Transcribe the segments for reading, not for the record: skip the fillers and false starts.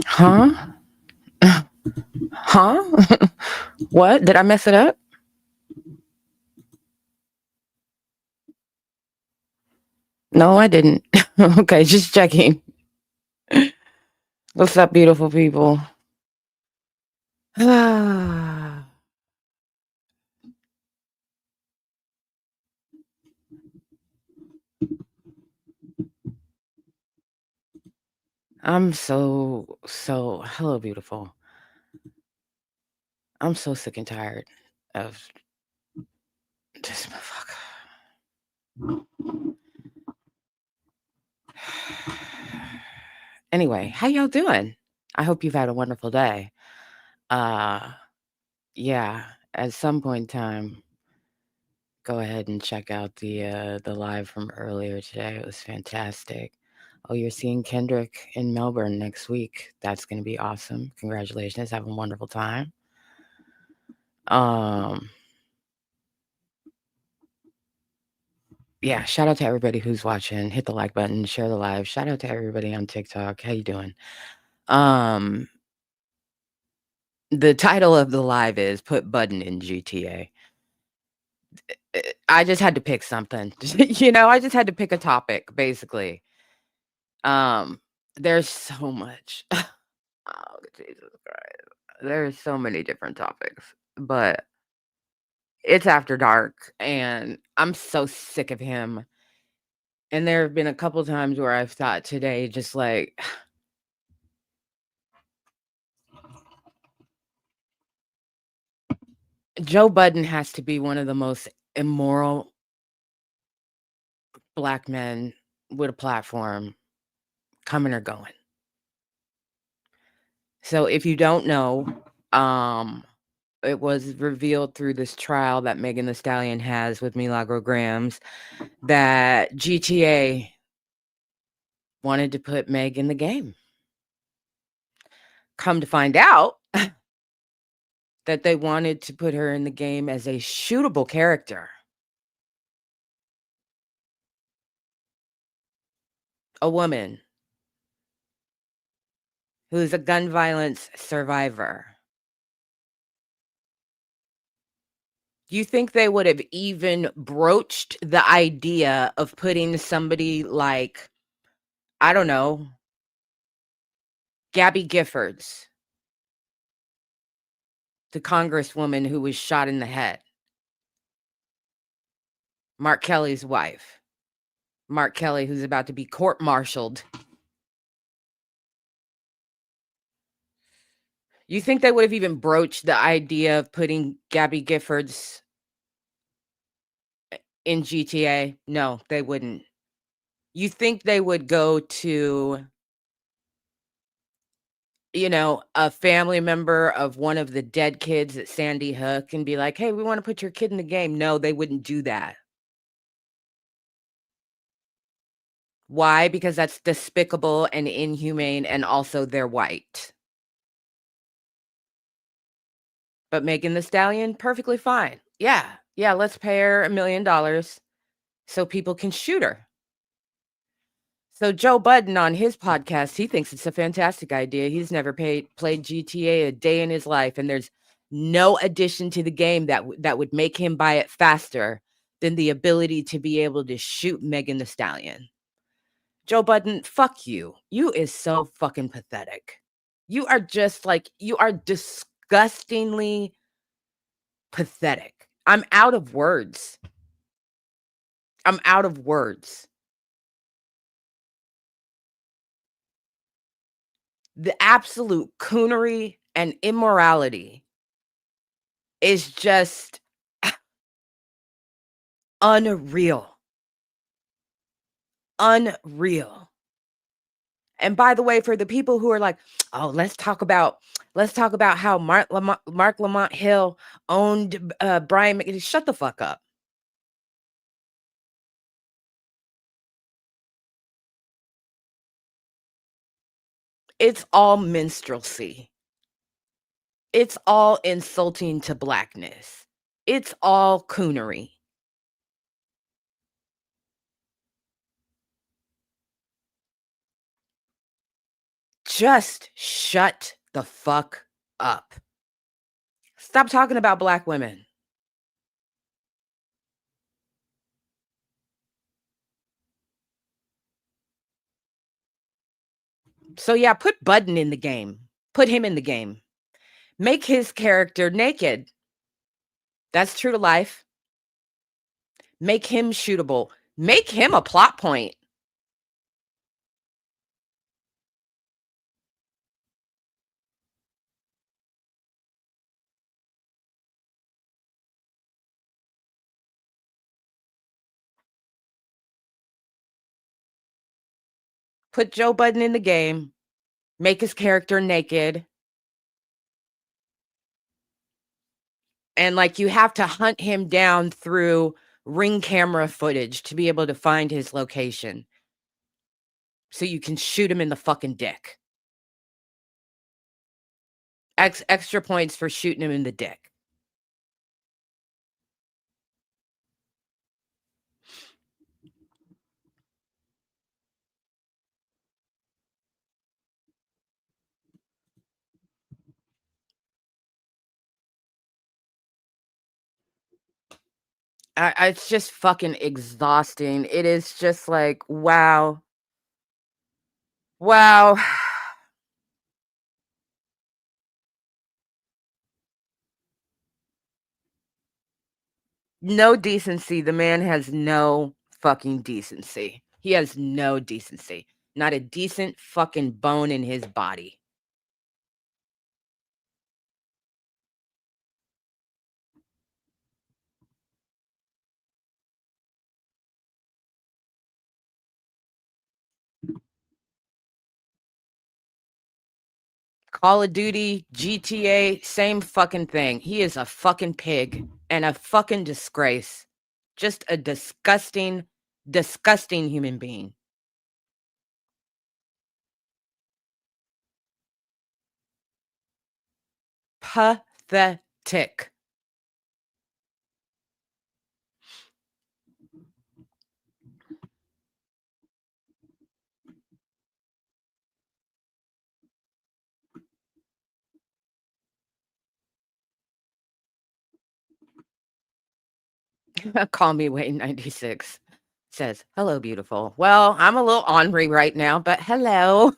Huh? Huh? What? Did I mess it up? No, I didn't. Okay, just checking. What's up, beautiful people? I'm hello, beautiful. I'm so sick and tired of this motherfucker. Anyway, how y'all doing? I hope you've had a wonderful day. Uh, yeah, at some point in time, go ahead and check out the live from earlier today. It was fantastic. Oh, you're seeing Kendrick in Melbourne next week. That's going to be awesome. Congratulations. Have a wonderful time. Yeah, shout out to everybody who's watching. Hit the like button, share the live. Shout out to everybody on TikTok. How you doing? The title of the live is Put Budden in GTA. I just had to pick something. I just had to pick a topic, basically. There's so much. Oh, Jesus Christ. There's so many different topics, but it's after dark and I'm so sick of him. And there have been a couple times where I've thought today, just like, Joe Budden has to be one of the most immoral black men with a platform coming or going. So if you don't know, it was revealed through this trial that Megan Thee Stallion has with Milagro Grams that GTA wanted to put Meg in the game. Come to find out that they wanted to put her in the game as a shootable character. A woman who is a gun violence survivor. Do you think they would have even broached the idea of putting somebody like, I don't know, Gabby Giffords, the congresswoman who was shot in the head, Mark Kelly's wife, Mark Kelly, who's about to be court-martialed? You think they would have even broached the idea of putting Gabby Giffords in GTA? No, they wouldn't. You think they would go to, a family member of one of the dead kids at Sandy Hook and be like, "Hey, we want to put your kid in the game." No, they wouldn't do that. Why? Because that's despicable and inhumane, and also they're white. But Megan Thee Stallion, perfectly fine. Yeah, let's pay her $1 million so people can shoot her. So Joe Budden on his podcast, he thinks it's a fantastic idea. He's never played GTA a day in his life, and there's no addition to the game that would make him buy it faster than the ability to be able to shoot Megan Thee Stallion. Joe Budden, fuck you. You is so fucking pathetic. You are disgustingly pathetic. I'm out of words. I'm out of words. The absolute coonery and immorality is just unreal. Unreal. And by the way, for the people who are like, "Oh, let's talk about how Mark Lamont Hill owned Brian McKinney." Shut the fuck up. It's all minstrelsy. It's all insulting to blackness. It's all coonery. Just shut the fuck up. Stop talking about black women. So yeah, put Budden in the game. Put him in the game. Make his character naked. That's true to life. Make him shootable. Make him a plot point. Put Joe Budden in the game. Make his character naked. And like you have to hunt him down through Ring camera footage to be able to find his location. So you can shoot him in the fucking dick. Extra points for shooting him in the dick. It's just fucking exhausting. It is just like, wow. Wow. No decency. The man has no fucking decency. He has no decency. Not a decent fucking bone in his body. Call of Duty, GTA, same fucking thing. He is a fucking pig and a fucking disgrace. Just a disgusting, disgusting human being. Pathetic. Call me Wayne 96 says, hello, beautiful. Well, I'm a little ornery right now, but hello.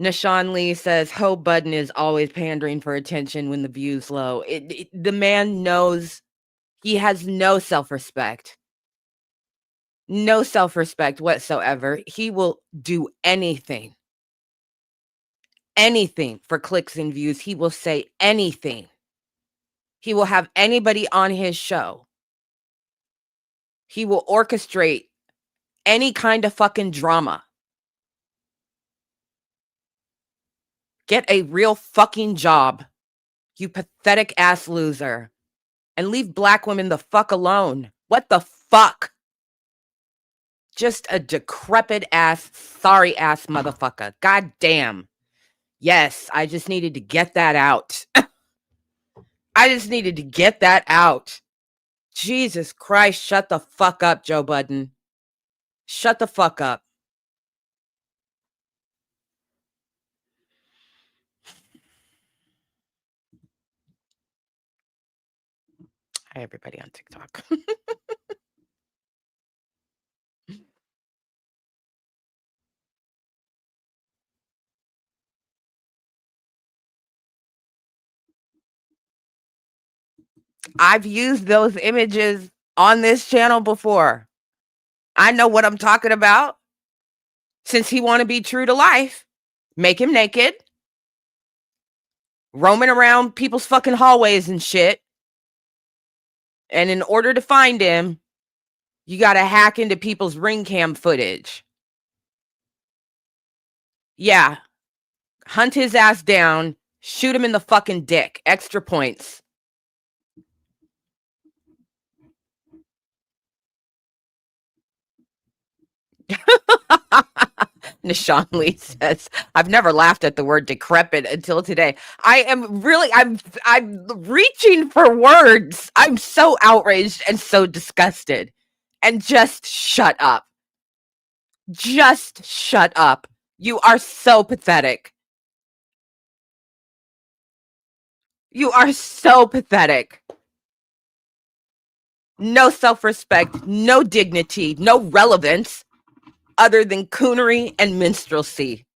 Nashawn Lee says, Ho Budden is always pandering for attention when the view's low. The man knows he has no self-respect. No self-respect whatsoever. He will do anything. Anything for clicks and views. He will say anything. He will have anybody on his show. He will orchestrate any kind of fucking drama. Get a real fucking job, you pathetic ass loser. And leave black women the fuck alone. What the fuck? Just a decrepit ass, sorry ass motherfucker. God damn. Yes, I just needed to get that out. I just needed to get that out. Jesus Christ, shut the fuck up, Joe Budden. Shut the fuck up. Hi, everybody on TikTok. I've used those images on this channel before. I know what I'm talking about. Since he want to be true to life, make him naked, roaming around people's fucking hallways and shit. And in order to find him, you got to hack into people's ring cam footage. Yeah. Hunt his ass down, shoot him in the fucking dick. Extra points. Nishan Lee says, I've never laughed at the word decrepit until today. I'm reaching for words. I'm so outraged and so disgusted. and just shut up. Just shut up. You are so pathetic. You are so pathetic. No self-respect, no dignity, no relevance other than coonery and minstrelsy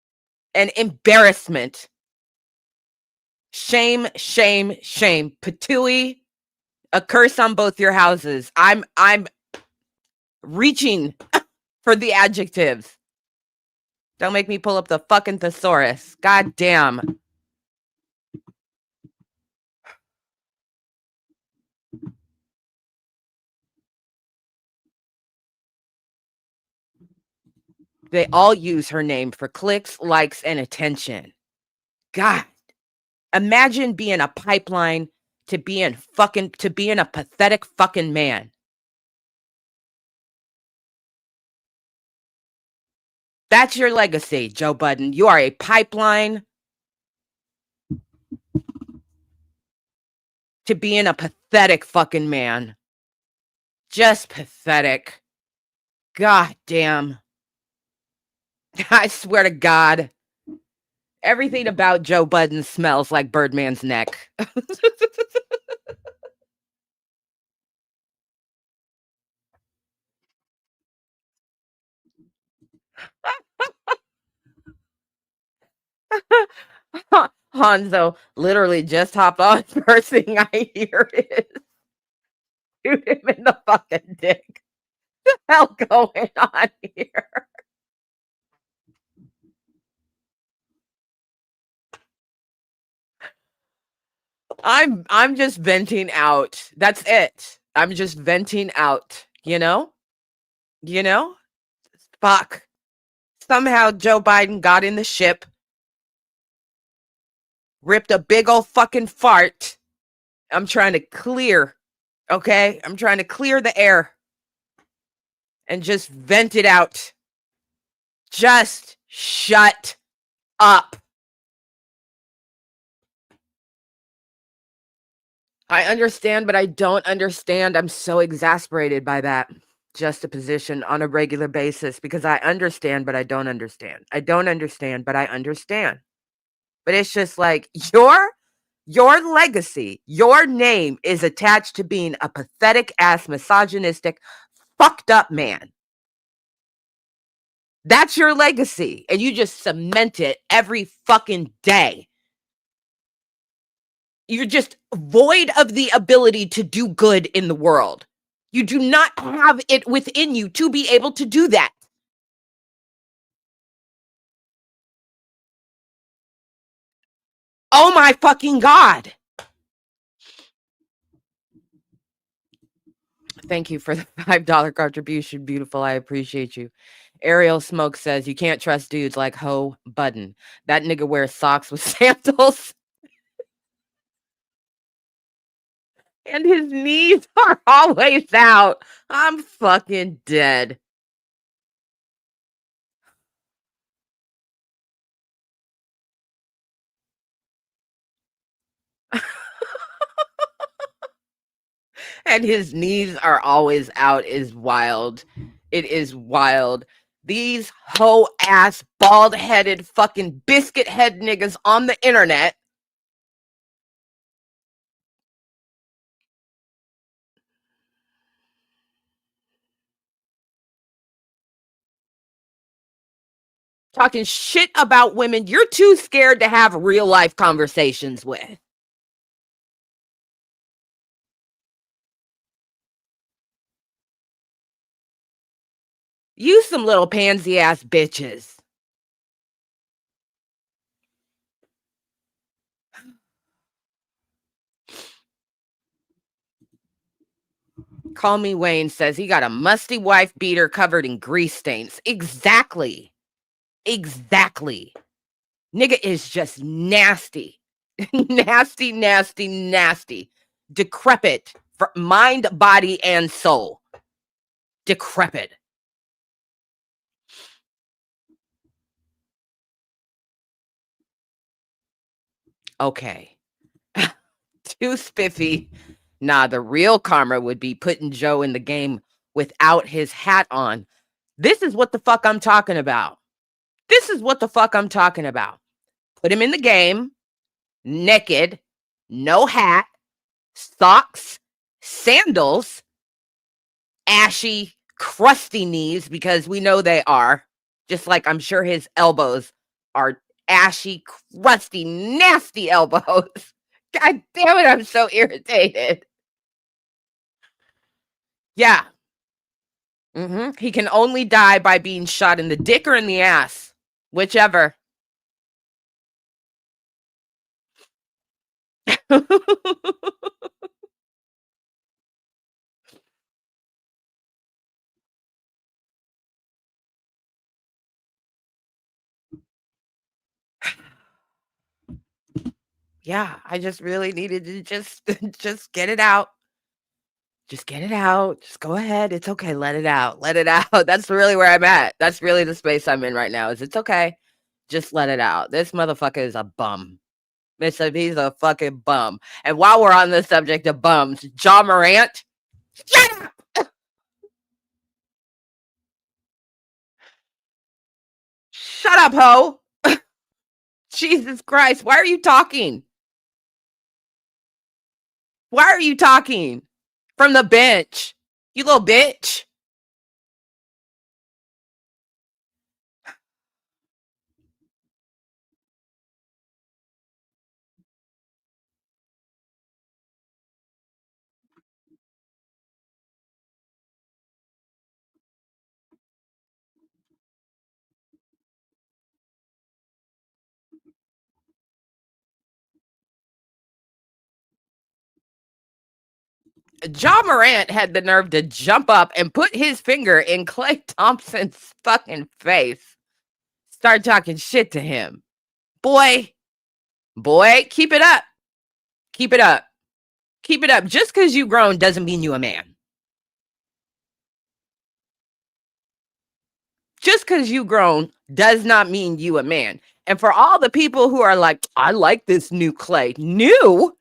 and embarrassment. Shame, shame, shame. Patooey, a curse on both your houses. I'm reaching for the adjectives. Don't make me pull up the fucking thesaurus. God damn. They all use her name for clicks, likes, and attention. God. Imagine being a pipeline to being a pathetic fucking man. That's your legacy, Joe Budden. You are a pipeline to being a pathetic fucking man. Just pathetic. God damn. I swear to God. Everything about Joe Budden smells like Birdman's neck. Hanzo literally just hopped on. First thing I hear is shoot him in the fucking dick. What the hell going on here? I'm just venting out. That's it. I'm just venting out, you know? You know? Fuck. Somehow Joe Biden got in the ship, ripped a big old fucking fart. I'm trying to clear, okay? I'm trying to clear the air and just vent it out. Just shut up. I understand, but I don't understand. I'm so exasperated by that juxtaposition on a regular basis because I understand, but I don't understand. I don't understand, but I understand. But it's just like your legacy, your name is attached to being a pathetic ass, misogynistic, fucked up man. That's your legacy. And you just cement it every fucking day. You're just void of the ability to do good in the world. You do not have it within you to be able to do that. Oh my fucking God. Thank you for the $5 contribution. Beautiful. I appreciate you. Ariel Smoke says you can't trust dudes like Ho Budden. That nigga wears socks with sandals. And his knees are always out. I'm fucking dead. And his knees are always out is wild. It is wild. These hoe ass, bald headed, fucking biscuit head niggas on the internet. Talking shit about women you're too scared to have real life conversations with. You some little pansy ass bitches. Call Me Wayne says he got a musty wife beater covered in grease stains. Exactly. Exactly. Nigga is just nasty. Nasty, nasty, nasty. Decrepit for mind, body, and soul. Decrepit. Okay. Too spiffy. Nah, the real karma would be putting Joe in the game without his hat on. This is what the fuck I'm talking about. This is what the fuck I'm talking about. Put him in the game, naked, no hat, socks, sandals, ashy, crusty knees, because we know they are, just like I'm sure his elbows are ashy, crusty, nasty elbows. God damn it, I'm so irritated. Yeah. He can only die by being shot in the dick or in the ass, whichever. Yeah, I just really needed to just get it out. Just get it out. Just go ahead. It's okay. Let it out. Let it out. That's really where I'm at. That's really the space I'm in right now. Is it's okay. Just let it out. This motherfucker is a bum. He's a fucking bum. And while we're on the subject of bums, Ja Morant, shut up! Shut up, ho! Jesus Christ, why are you talking? Why are you talking? From the bench. You little bitch. Ja Morant had the nerve to jump up and put his finger in Klay Thompson's fucking face. Start talking shit to him. Boy, keep it up. Keep it up. Keep it up. Just because you grown doesn't mean you a man. Just because you grown does not mean you a man. And for all the people who are like, I like this new Klay. New?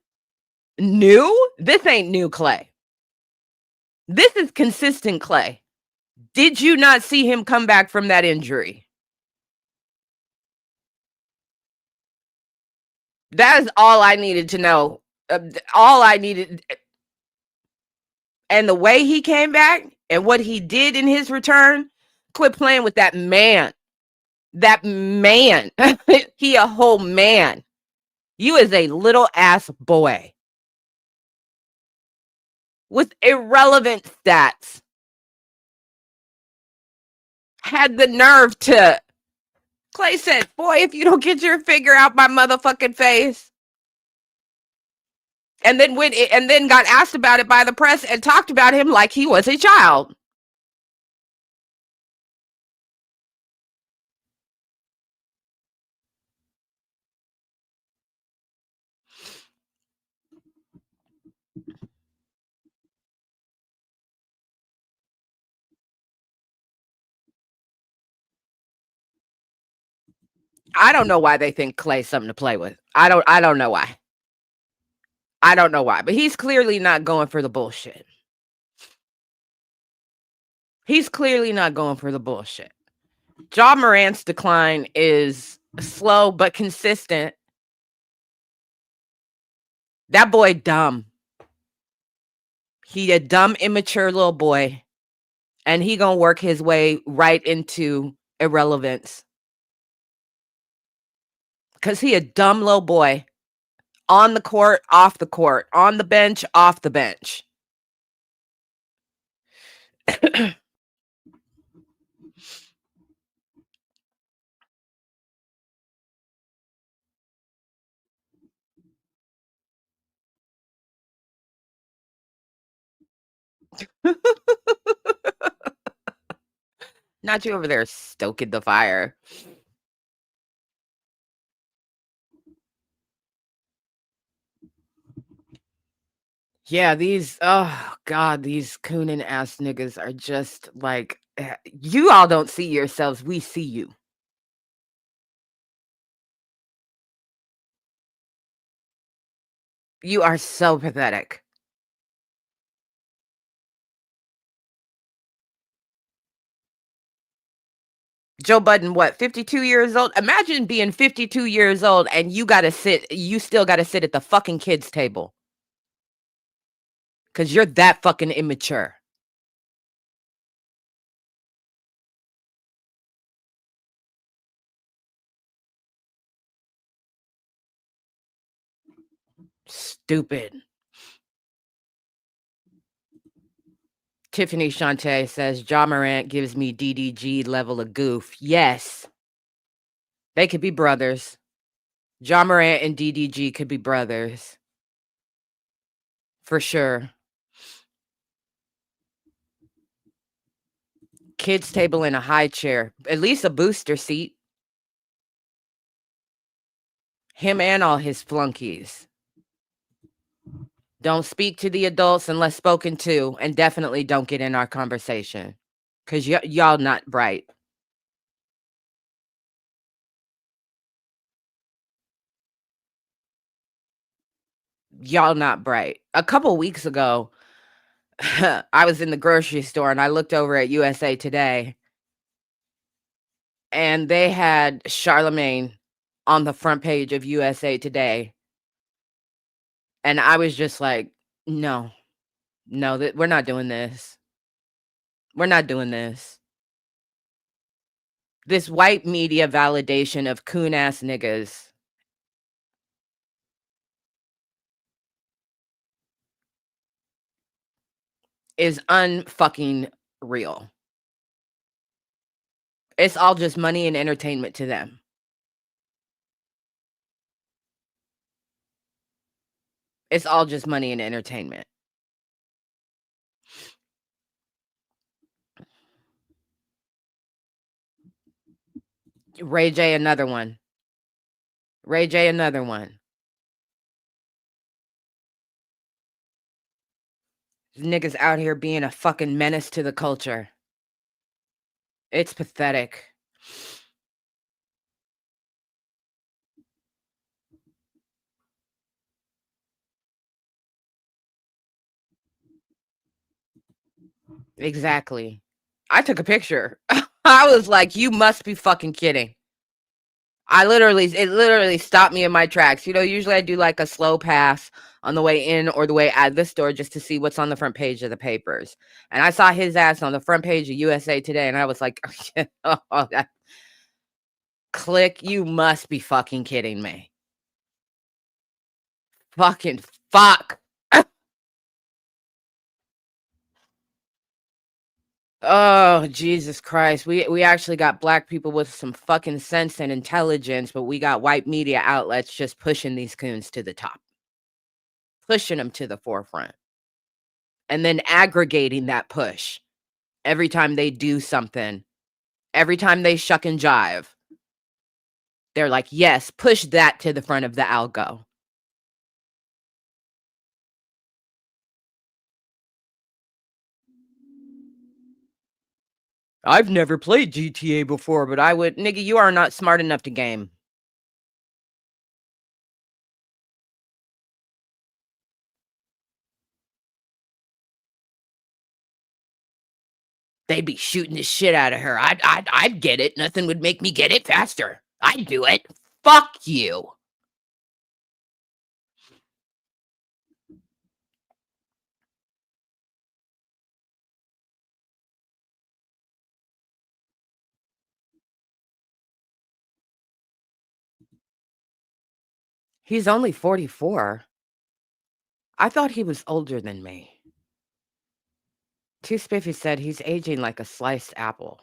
This ain't new Klay. This is consistent Klay. Did you not see him come back from that injury? That is all I needed to know. All I needed. And the way he came back and what he did in his return, quit playing with that man. That man. He a whole man. You is a little ass boy with irrelevant stats. Had the nerve to. Klay said, boy, if you don't get your finger out my motherfucking face. And then got asked about it by the press and talked about him like he was a child. I don't know why they think Klay's something to play with. I don't know why. I don't know why, but he's clearly not going for the bullshit. He's clearly not going for the bullshit. Ja Morant's decline is slow but consistent. That boy dumb. He a dumb, immature little boy, and he gonna work his way right into irrelevance. Cause he a dumb little boy. On the court, off the court, on the bench, off the bench. Not you over there stoking the fire. Yeah, these oh god, these coonin ass niggas are just like you all don't see yourselves, we see you. You are so pathetic. Joe Budden, what, 52 years old? Imagine being 52 years old and you still gotta sit at the fucking kids' table. 'Cause you're that fucking immature. Stupid. Tiffany Shante says, Ja Morant gives me DDG level of goof. Yes. They could be brothers. Ja Morant and DDG could be brothers. For sure. Kids table in a high chair. At least a booster seat. Him and all his flunkies. Don't speak to the adults unless spoken to, and definitely don't get in our conversation. 'Cause y'all not bright. Y'all not bright. A couple weeks ago, I was in the grocery store and I looked over at USA Today and they had Charlemagne on the front page of USA Today. And I was just like, no, that we're not doing this. We're not doing this. This white media validation of coon ass niggas is unfucking real. It's all just money and entertainment to them. It's all just money and entertainment. Ray J, another one. Ray J, another one. Niggas out here being a fucking menace to the culture. It's pathetic. Exactly. I took a picture. I was like, "You must be fucking kidding." It literally stopped me in my tracks. You know, usually I do like a slow pass on the way in or the way out of the store just to see what's on the front page of the papers. And I saw his ass on the front page of USA Today, and I was like, oh, click, you must be fucking kidding me. Fucking fuck. Oh, Jesus Christ. We actually got black people with some fucking sense and intelligence, but we got white media outlets just pushing these coons to the top. Pushing them to the forefront. And then aggregating that push every time they do something. Every time they shuck and jive. They're like, "Yes, push that to the front of the algo." I've never played GTA before, but I would nigga, you are not smart enough to game. They'd be shooting the shit out of her. I'd get it. Nothing would make me get it faster. I'd do it. Fuck you. He's only 44. I thought he was older than me. Too Spiffy said he's aging like a sliced apple.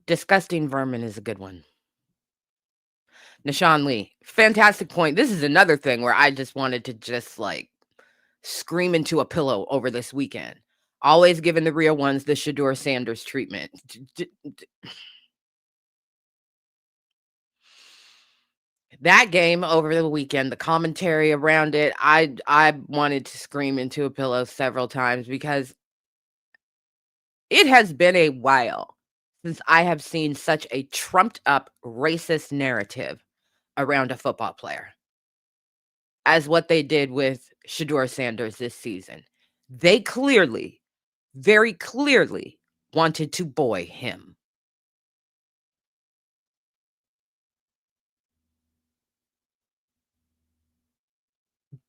Disgusting vermin is a good one. Nashawn Lee, fantastic point. This is another thing where I just wanted to just like scream into a pillow over this weekend. Always giving the real ones the Sheduer Sanders treatment. That game over the weekend, the commentary around it, I wanted to scream into a pillow several times because it has been a while since I have seen such a trumped up racist narrative around a football player as what they did with Sheduer Sanders this season. They clearly very clearly wanted to buoy him.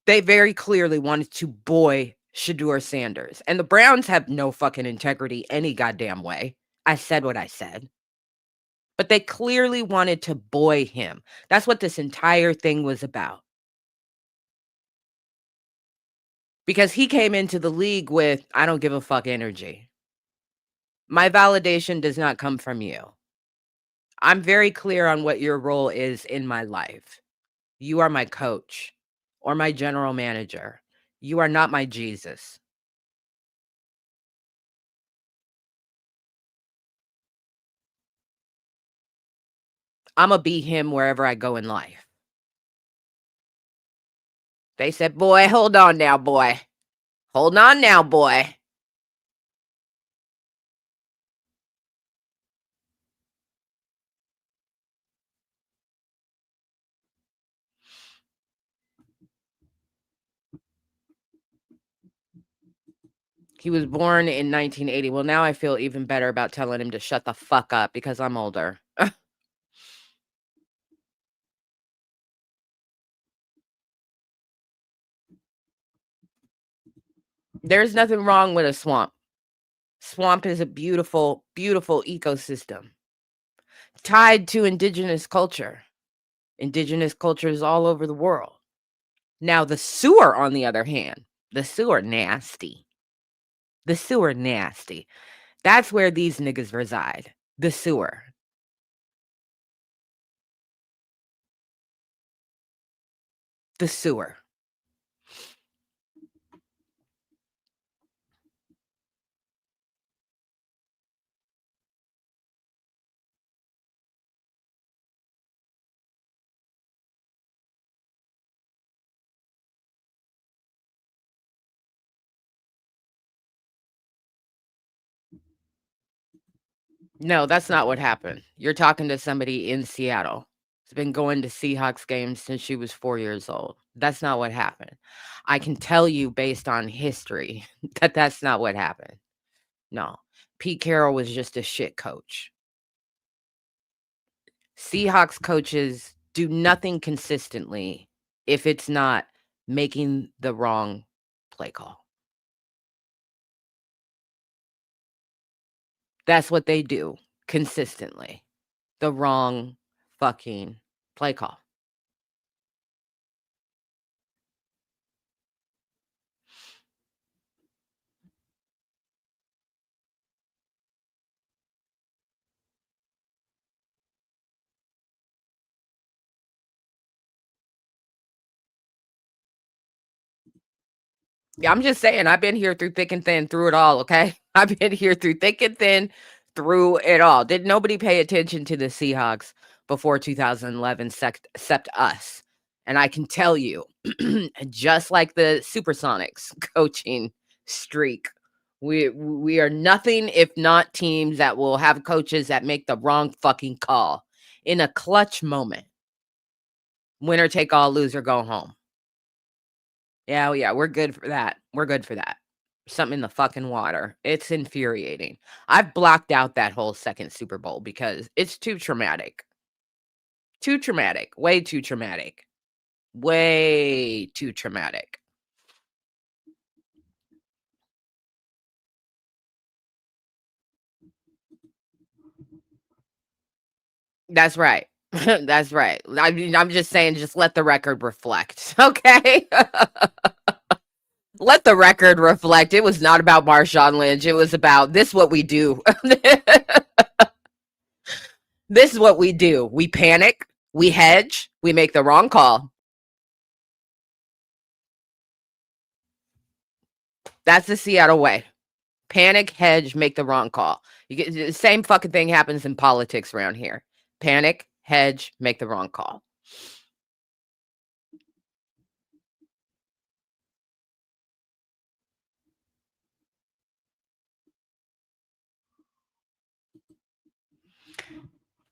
They very clearly wanted to buoy Sheduer Sanders, and the Browns have no fucking integrity any goddamn way. I said what I said. But they clearly wanted to buoy him. That's what this entire thing was about. Because he came into the league with, I don't give a fuck energy. My validation does not come from you. I'm very clear on what your role is in my life. You are my coach or my general manager. You are not my Jesus. I'ma be him wherever I go in life. They said, boy, hold on now, boy. Hold on now, boy. He was born in 1980. Well, now I feel even better about telling him to shut the fuck up because I'm older. There's nothing wrong with a swamp. Swamp is a beautiful, beautiful ecosystem tied to indigenous culture. Indigenous cultures all over the world. Now, the sewer, on the other hand, the sewer nasty. The sewer nasty. That's where these niggas reside. The sewer. The sewer. No, that's not what happened. You're talking to somebody in Seattle. She's been going to Seahawks games since she was 4 years old. That's not what happened. I can tell you based on history that that's not what happened. No. Pete Carroll was just a shit coach. Seahawks coaches do nothing consistently if it's not making the wrong play call. That's what they do consistently. The wrong fucking play call. Yeah, I'm just saying, I've been here through thick and thin, through it all, okay? I've been here through thick and thin, through it all. Did nobody pay attention to the Seahawks before 2011 except us? And I can tell you, just like the Supersonics coaching streak, we are nothing if not teams that will have coaches that make the wrong fucking call in a clutch moment. Winner take all, loser go home. Yeah, oh yeah, we're good for that. We're good for that. Something in the fucking water. It's infuriating. I've blocked out that whole second Super Bowl because it's too traumatic. Too traumatic. Way too traumatic. Way too traumatic. That's right. That's right. I mean, I'm just saying, just let the record reflect. Okay. Let the record reflect. It was not about Marshawn Lynch. It was about this what we do. This is what we do. We panic, we hedge, we make the wrong call. That's the Seattle way. Panic, hedge, make the wrong call. You get the same fucking thing happens in politics around here. Panic, hedge, make the wrong call.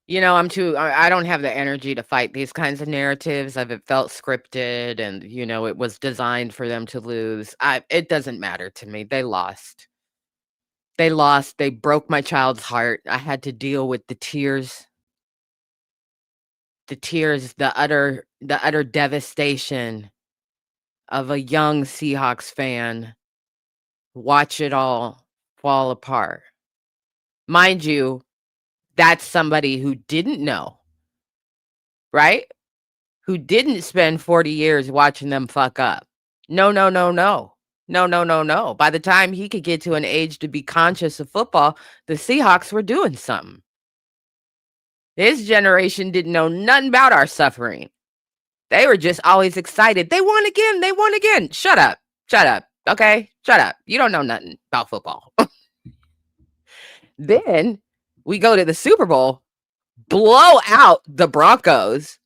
You know, I don't have the energy to fight these kinds of narratives. It felt scripted and, you know, it was designed for them to lose. It doesn't matter to me. They lost. They lost. They broke my child's heart. I had to deal with the tears, the utter devastation of a young Seahawks fan. Watch it all fall apart. Mind you, that's somebody who didn't know, right? Who didn't spend 40 years watching them fuck up. No, no, no, no. No, no, no, no. By the time he could get to an age to be conscious of football, the Seahawks were doing something. His generation didn't know nothing about our suffering. They were just always excited. They won again. They won again. Shut up. Shut up. Okay? Shut up. You don't know nothing about football. Then we go to the Super Bowl, blow out the Broncos.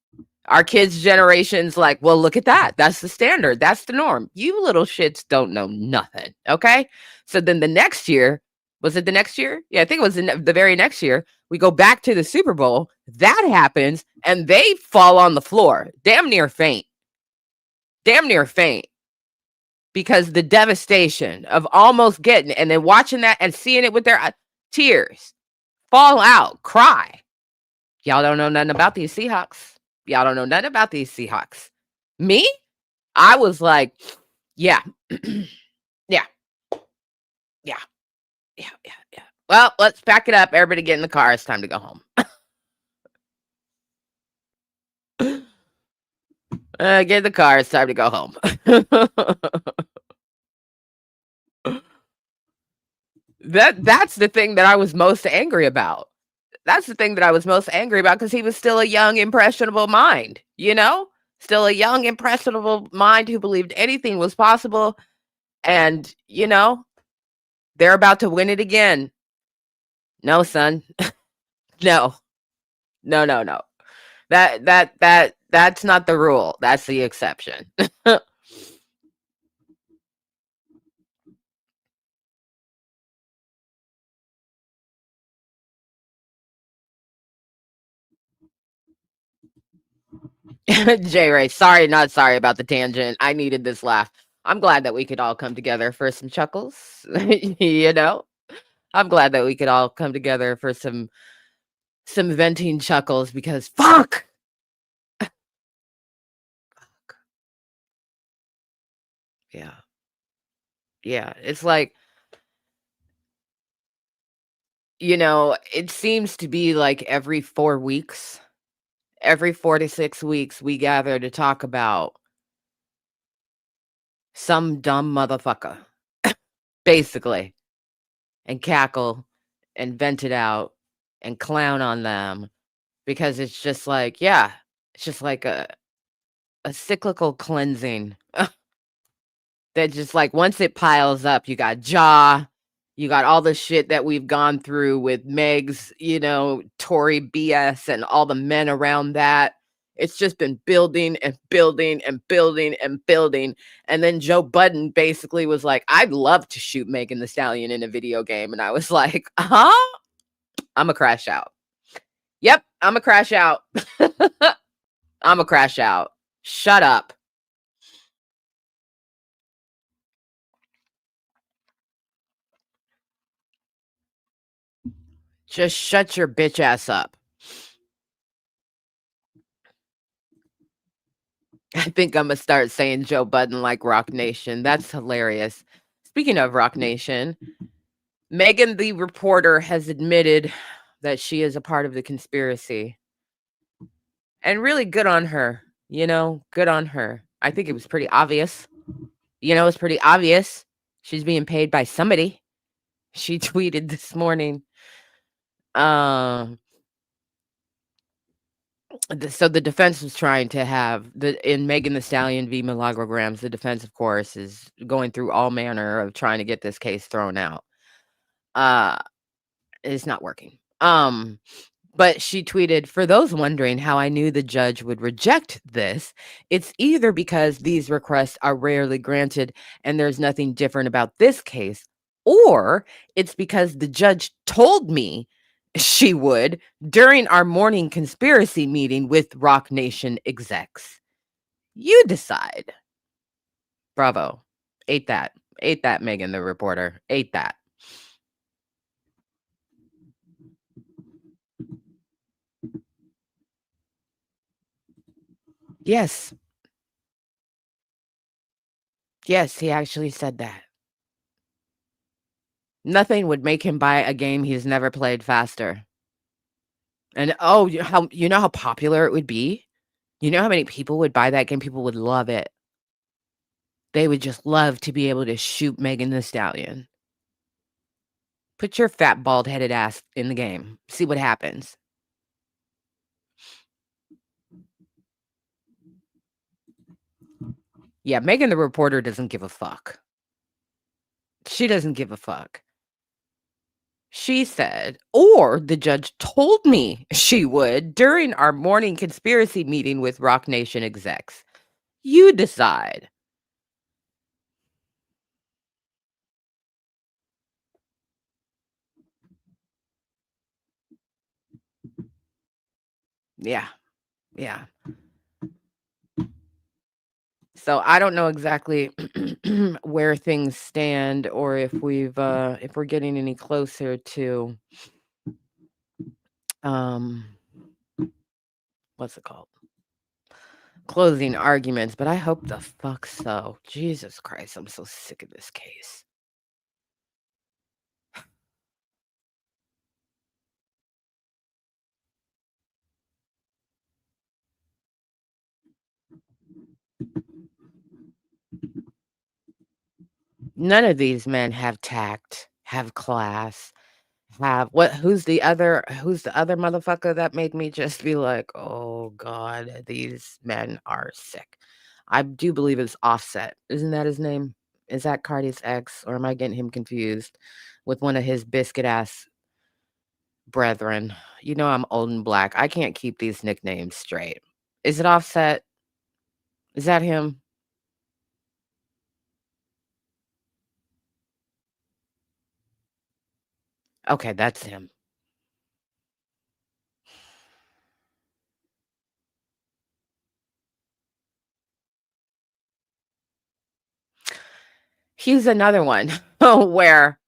Our kids' generation's like, well, look at that. That's the standard. That's the norm. You little shits don't know nothing. Okay. So then the next year, was it the next year? Yeah, I think it was the very next year. We go back to the Super Bowl. That happens, and they fall on the floor. Damn near faint. Damn near faint. Because the devastation of almost getting, and then watching that and seeing it with their tears, fall out, cry. Y'all don't know nothing about these Seahawks. Y'all don't know nothing about these Seahawks. Me? I was like, yeah. Yeah. Yeah. Yeah. Yeah. Yeah. Well, let's pack it up. Everybody get in the car. It's time to go home. Get in the car. It's time to go home. That's the thing that I was most angry about. That's the thing that I was most angry about, because he was still a young, impressionable mind, you know? Still a young, impressionable mind who believed anything was possible. And, you know, they're about to win it again. No, son. No. No, no, no. That's not the rule. That's the exception. J Ray, sorry, not sorry about the tangent. I needed this laugh. I'm glad that we could all come together for some chuckles. You know? I'm glad that we could all come together for some venting chuckles, because fuck. Yeah. Yeah. It's like, you know, it seems to be like every 4 weeks, every 4 to 6 weeks, we gather to talk about some dumb motherfucker, basically, and cackle and vent it out and clown on them, because it's just like, yeah, it's just like a cyclical cleansing. That just, like, once it piles up, you got Jaw, you got all the shit that we've gone through with Meg's, you know, Tory BS and all the men around that. It's just been building and building and building and building. And then Joe Budden basically was like, I'd love to shoot Megan the Stallion in a video game. And I was like, huh? I'm a crash out. Yep, I'm a crash out. I'm a crash out. Shut up. Just shut your bitch ass up. I think I'm gonna start saying Joe Budden like Rock Nation. That's hilarious. Speaking of Rock Nation, Megan the reporter has admitted that she is a part of the conspiracy. And really good on her. You know, good on her. I think it was pretty obvious. You know, it's pretty obvious. She's being paid by somebody. She tweeted this morning. So the defense was trying to have in Megan the Stallion v. Milagro Grams, the defense, of course, is going through all manner of trying to get this case thrown out. It's not working. But she tweeted, for those wondering how I knew the judge would reject this, it's either because these requests are rarely granted and there's nothing different about this case, or it's because the judge told me she would during our morning conspiracy meeting with Rock Nation execs. You decide. Bravo. Ate that. Ate that, Megan the reporter. Ate that. Yes. Yes, he actually said that. Nothing would make him buy a game he's never played faster. And, oh, you know how popular it would be? You know how many people would buy that game? People would love it. They would just love to be able to shoot Megan Thee Stallion. Put your fat, bald-headed ass in the game. See what happens. Yeah, Megan the reporter doesn't give a fuck. She doesn't give a fuck. She said, or the judge told me she would during our morning conspiracy meeting with Rock Nation execs. You decide. Yeah. Yeah. So I don't know exactly where things stand or if we're getting any closer to um what's it called? Closing arguments, but I hope the fuck so. Jesus Christ, I'm so sick of this case. None of these men have tact, have class, have what who's the other motherfucker that made me just be like, "Oh god, these men are sick." I do believe it's Offset. Isn't that his name? Is that Cardi's ex, or am I getting him confused with one of his biscuit ass brethren? You know I'm old and black. I can't keep these nicknames straight. Is it Offset? Is that him? Okay, that's him. He's another one where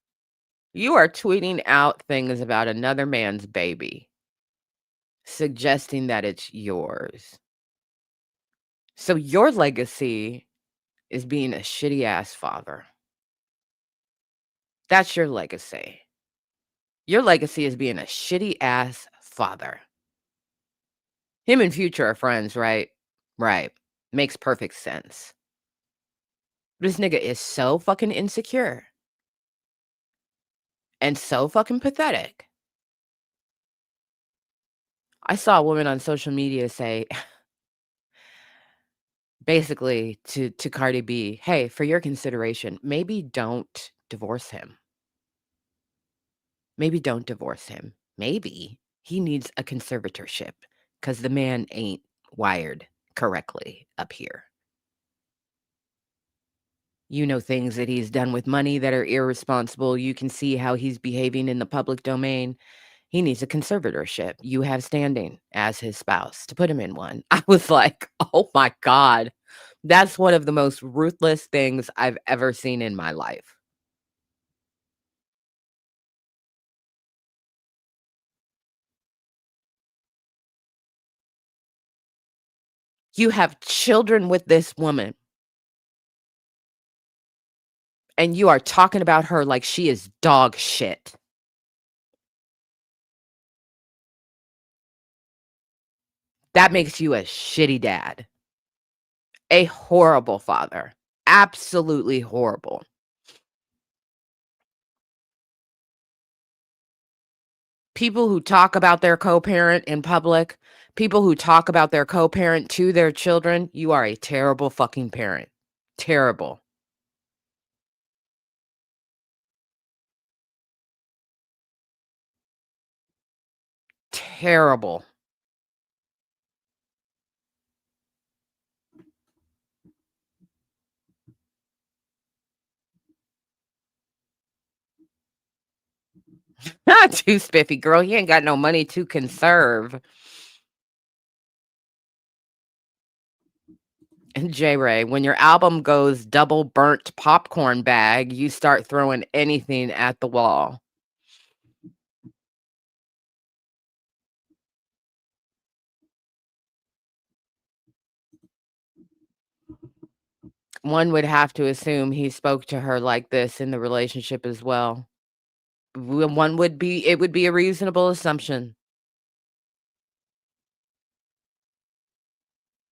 you are tweeting out things about another man's baby, suggesting that it's yours. So your legacy is being a shitty ass father. That's your legacy. Your legacy is being a shitty ass father. Him and Future are friends, right? Right. Makes perfect sense. This nigga is so fucking insecure and so fucking pathetic. I saw a woman on social media say basically to Cardi B, "Hey, for your consideration, maybe don't divorce him. Maybe don't divorce him. Maybe he needs a conservatorship because the man ain't wired correctly up here. You know things that he's done with money that are irresponsible. You can see how he's behaving in the public domain. He needs a conservatorship. You have standing as his spouse to put him in one." I was like, "Oh my God. That's one of the most ruthless things I've ever seen in my life." You have children with this woman, and you are talking about her like she is dog shit. That makes you a shitty dad, a horrible father, absolutely horrible. People who talk about their co-parent in public, people who talk about their co-parent to their children, you are a terrible fucking parent. Terrible. Terrible. Not too spiffy, girl. He ain't got no money to conserve. And J Ray, when your album goes double burnt popcorn bag, you start throwing anything at the wall. One would have to assume he spoke to her like this in the relationship as well. One would be it would be a reasonable assumption.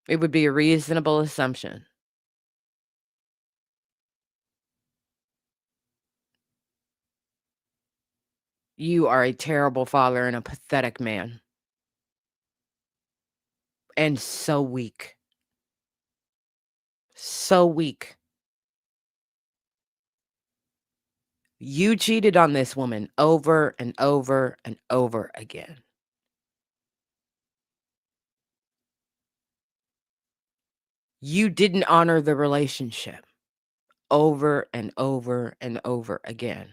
It would be a reasonable assumption. You are a terrible father and a pathetic man. And so weak. So weak. You cheated on this woman over and over and over again. You didn't honor the relationship over and over and over again.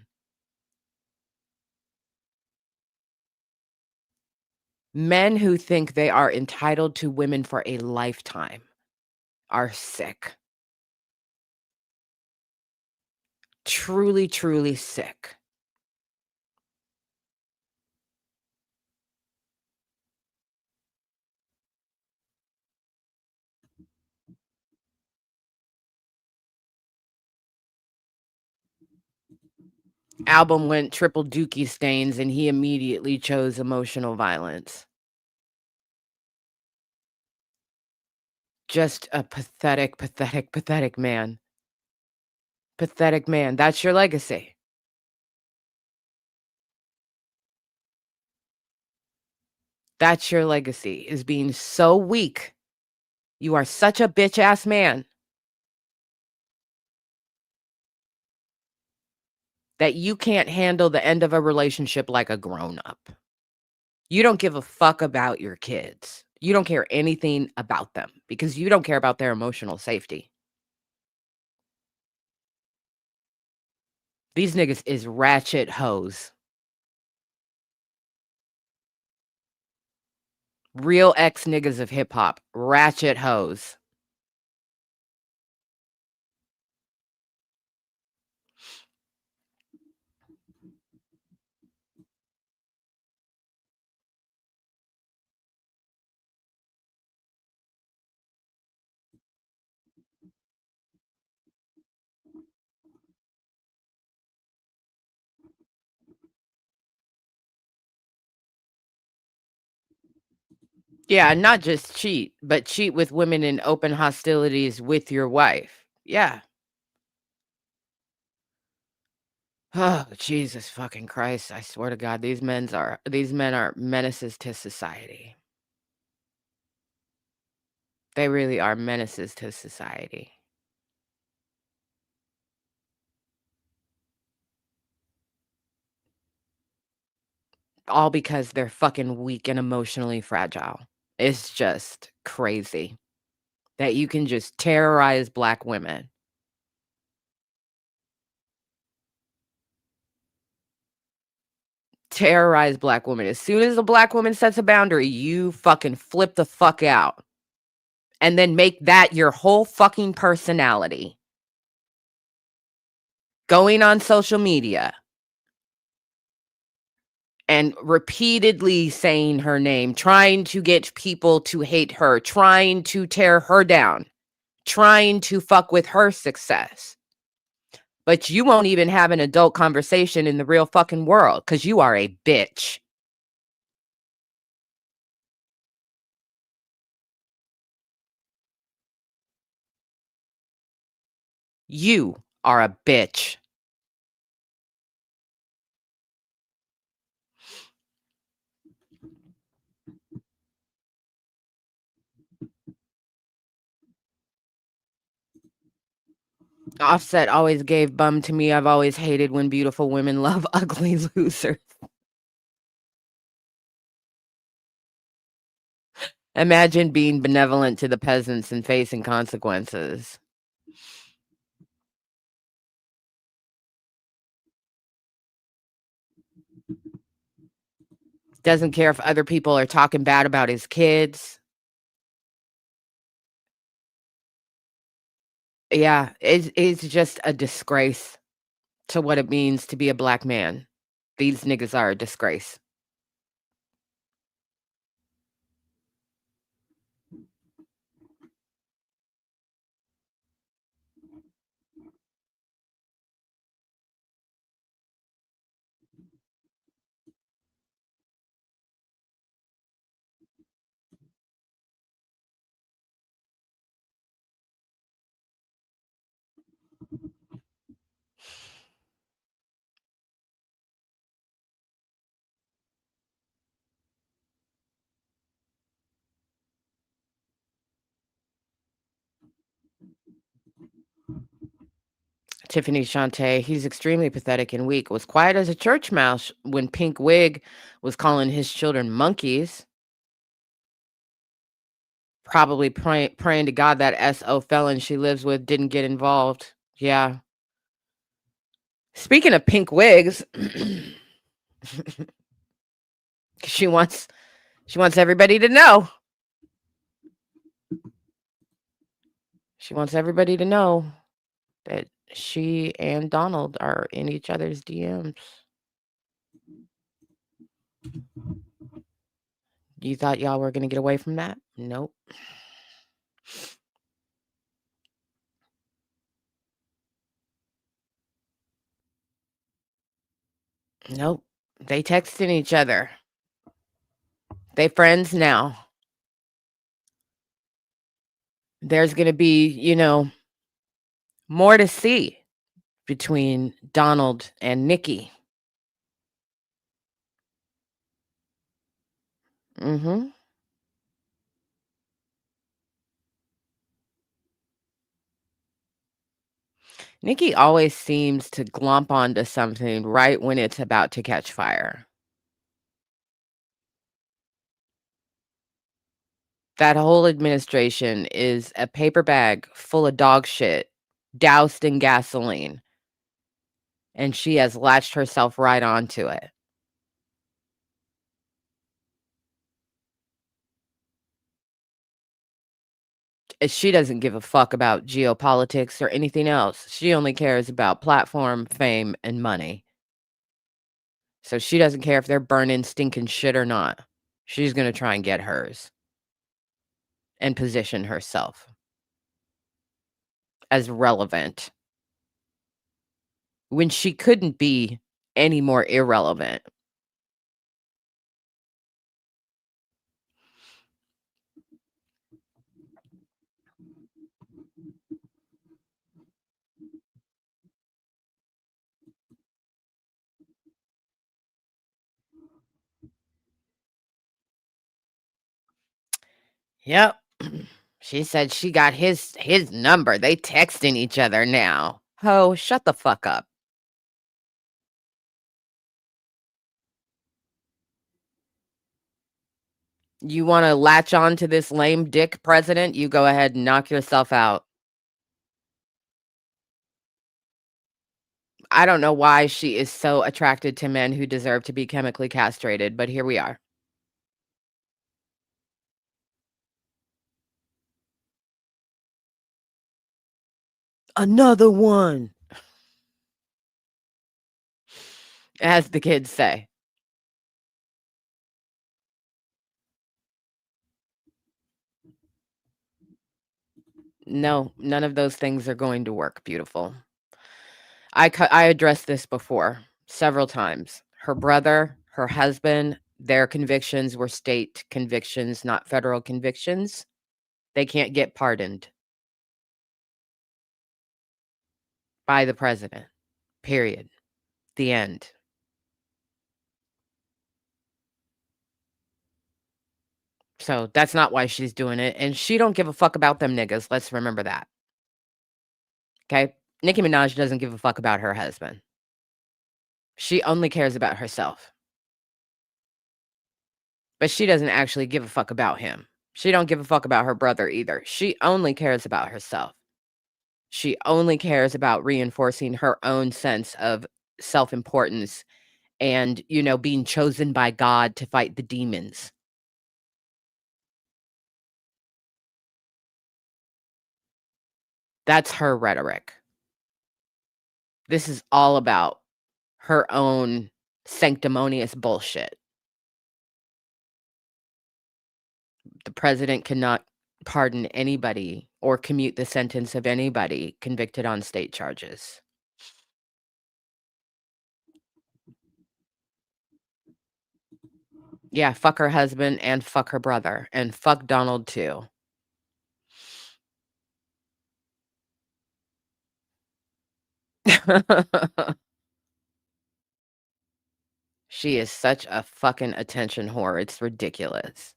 Men who think they are entitled to women for a lifetime are sick. Truly, truly sick. Album went triple dookie stains and he immediately chose emotional violence. Just a pathetic, pathetic, pathetic man. Pathetic man. That's your legacy. That's your legacy, is being so weak. You are such a bitch ass man that you can't handle the end of a relationship like a grown up. You don't give a fuck about your kids. You don't care anything about them because you don't care about their emotional safety. These niggas is ratchet hoes. Real ex niggas of hip hop. Ratchet hoes. Yeah, not just cheat, but cheat with women in open hostilities with your wife. Yeah. Oh, Jesus fucking Christ. I swear to God, these men are menaces to society. They really are menaces to society. All because they're fucking weak and emotionally fragile. It's just crazy that you can just terrorize black women. Terrorize black women. As soon as a black woman sets a boundary, you fucking flip the fuck out. And then make that your whole fucking personality. Going on social media and repeatedly saying her name, trying to get people to hate her, trying to tear her down, trying to fuck with her success. But you won't even have an adult conversation in the real fucking world because you are a bitch. You are a bitch. Offset always gave bum to me. I've always hated when beautiful women love ugly losers. Imagine being benevolent to the peasants and facing consequences. Doesn't care if other people are talking bad about his kids. Yeah, it's just a disgrace to what it means to be a black man. These niggas are a disgrace. Tiffany Shantae, he's extremely pathetic and weak. Was quiet as a church mouse when Pink Wig was calling his children monkeys. Probably praying to God that SO felon she lives with didn't get involved. Yeah. Speaking of pink wigs, she wants everybody to know. She wants everybody to know that she and Donald are in each other's DMs. You thought y'all were gonna get away from that? Nope. Nope. They texting each other. They friends now. There's gonna be, more to see between Donald and Nicki. Mm-hmm. Nicki always seems to glomp onto something right when it's about to catch fire. That whole administration is a paper bag full of dog shit, doused in gasoline, and she has latched herself right onto it. She doesn't give a fuck about geopolitics or anything else. She only cares about platform, fame, and money. So she doesn't care if they're burning stinking shit or not. She's gonna try and get hers and position herself as relevant when she couldn't be any more irrelevant. Yep. She said she got his number. They texting each other now. Ho, shut the fuck up. You want to latch on to this lame dick president? You go ahead and knock yourself out. I don't know why she is so attracted to men who deserve to be chemically castrated, but here we are. Another one, as the kids say. No, none of those things are going to work, beautiful. I addressed this before several times. Her brother, her husband, their convictions were state convictions, not federal convictions. They can't get pardoned by the president. Period. The end. So that's not why she's doing it. And she don't give a fuck about them niggas. Let's remember that. Okay? Nicki Minaj doesn't give a fuck about her husband. She only cares about herself. But she doesn't actually give a fuck about him. She don't give a fuck about her brother either. She only cares about herself. She only cares about reinforcing her own sense of self-importance and, being chosen by God to fight the demons. That's her rhetoric. This is all about her own sanctimonious bullshit. The president cannot pardon anybody or commute the sentence of anybody convicted on state charges. Yeah, fuck her husband and fuck her brother and fuck Donald too. She is such a fucking attention whore. It's ridiculous.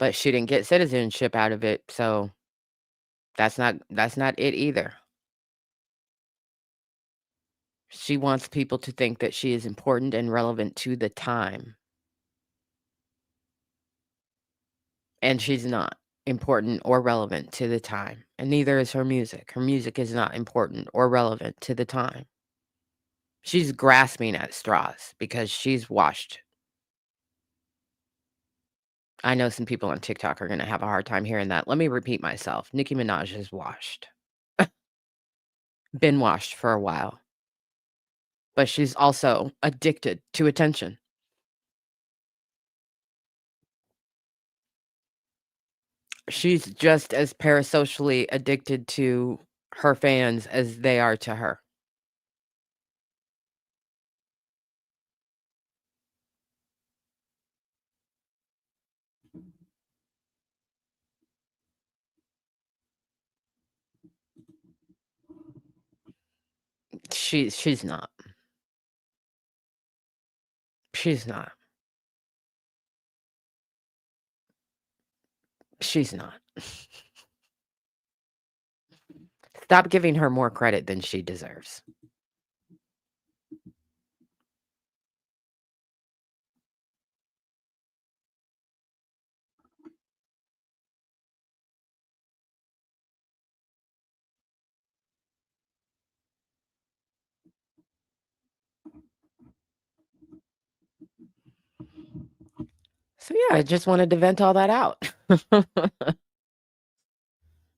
but she didn't get citizenship out of it, so that's not it either. She wants people to think that she is important and relevant to the time, and she's not important or relevant to the time, and neither is her music. Her music is not important or relevant to the time. She's grasping at straws because she's washed. I know some people on TikTok are gonna have a hard time hearing that. Let me repeat myself. Nicki Minaj is washed. Been washed for a while, but she's also addicted to attention. She's just as parasocially addicted to her fans as they are to her. She's not. She's not. She's not. Stop giving her more credit than she deserves. So, yeah, I just wanted to vent all that out. I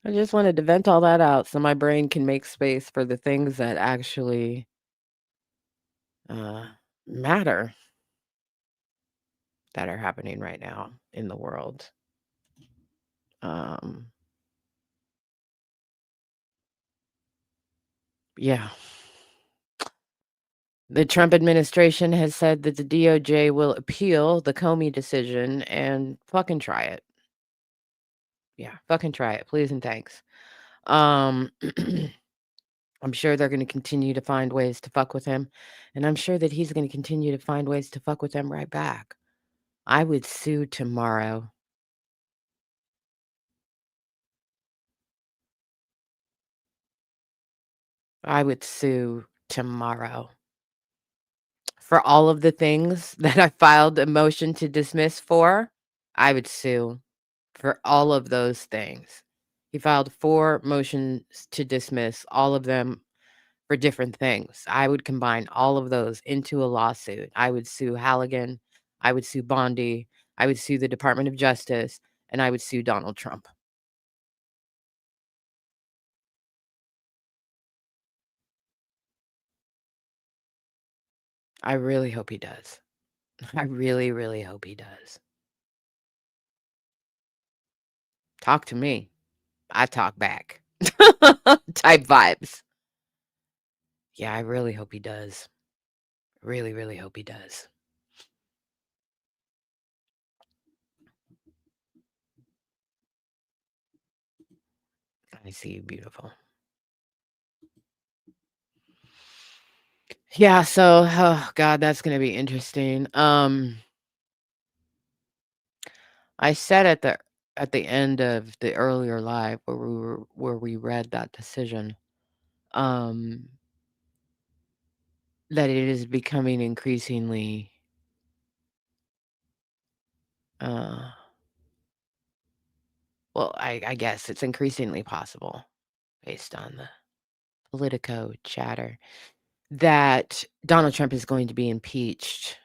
just wanted to vent all that out so my brain can make space for the things that actually, uh, matter that are happening right now in the world. Um Yeah. The Trump administration has said that the DOJ will appeal the Comey decision and fucking try it. Yeah, fucking try it, please and thanks. Um, I'm sure they're gonna continue to find ways to fuck with him, and I'm sure that he's gonna continue to find ways to fuck with them right back. I would sue tomorrow. I would sue tomorrow. For all of the things that I filed a motion to dismiss for, I would sue for all of those things. He filed 4 motions to dismiss, all of them for different things. I would combine all of those into a lawsuit. I would sue Halligan, I would sue Bondi, I would sue the Department of Justice, and I would sue Donald Trump. I really hope he does. I really, really hope he does. Talk to me. I talk back. Type vibes. Yeah, I really hope he does. Really, really hope he does. I see you, beautiful. Yeah, so, oh god, that's gonna be interesting. I said at the end of the earlier live where we read that decision, um, that it is becoming increasingly, uh well, I guess it's increasingly possible based on the Politico chatter that Donald Trump is going to be impeached.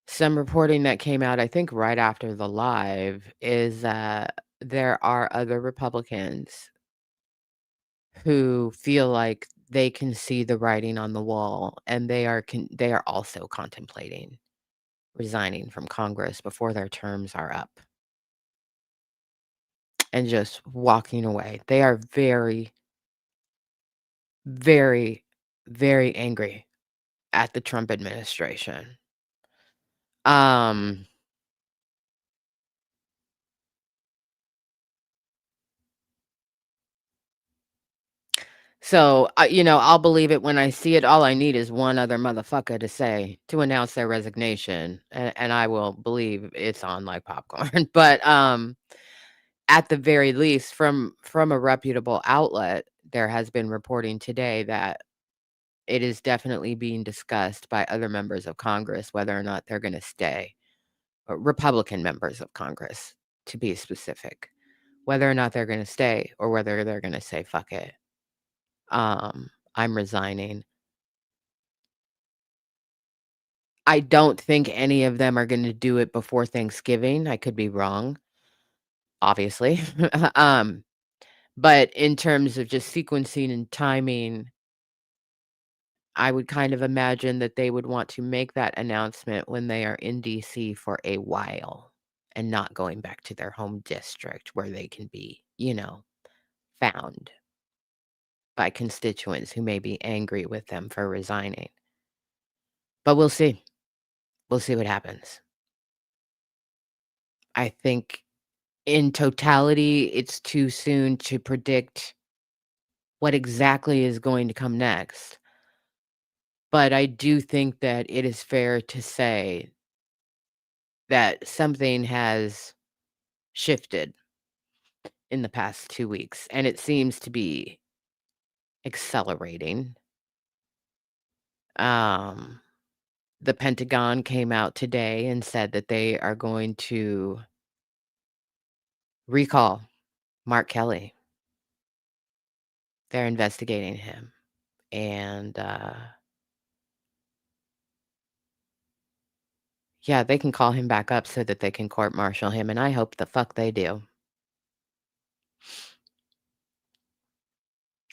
Some reporting that came out, I think, right after the live is that there are other Republicans who feel like they can see the writing on the wall, and they are also contemplating resigning from Congress before their terms are up and just walking away. They are very, very, very angry at the Trump administration. Um So, I'll believe it when I see it. All I need is one other motherfucker to announce their resignation, and I will believe it's on like popcorn. But, at the very least, from a reputable outlet, there has been reporting today that it is definitely being discussed by other members of Congress whether or not they're gonna stay, Republican members of Congress, to be specific, whether or not they're gonna stay or whether they're gonna say, "Fuck it. I'm resigning." I don't think any of them are gonna do it before Thanksgiving. I could be wrong, obviously. Um, but in terms of just sequencing and timing, I would kind of imagine that they would want to make that announcement when they are in DC for a while and not going back to their home district where they can be, found by constituents who may be angry with them for resigning. But we'll see. We'll see what happens. I think in totality, it's too soon to predict what exactly is going to come next. But I do think that it is fair to say that something has shifted in the past 2 weeks, and it seems to be accelerating. Um, the Pentagon came out today and said that they are going to recall Mark Kelly. They're investigating him, and, yeah, they can call him back up so that they can court-martial him, and I hope the fuck they do.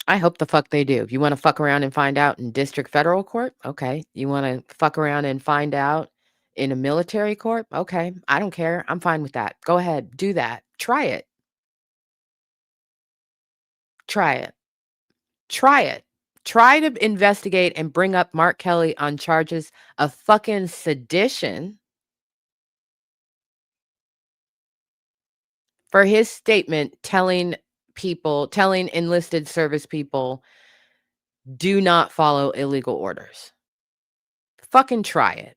I hope the fuck they do. You wanna fuck around and find out in district federal court? Okay. You wanna fuck around and find out in a military court? Okay. I don't care. I'm fine with that. Go ahead. Do that. Try it. Try it. Try it. Try to investigate and bring up Mark Kelly on charges of fucking sedition for his statement telling enlisted service people, "Do not follow illegal orders." Fucking try it.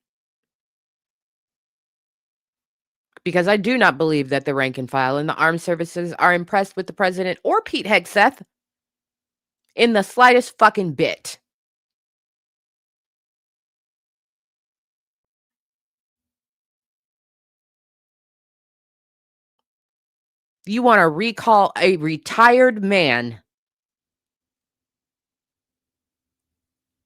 Because I do not believe that the rank and file in the armed services are impressed with the president or Pete Hegseth in the slightest fucking bit. You wanna recall a retired man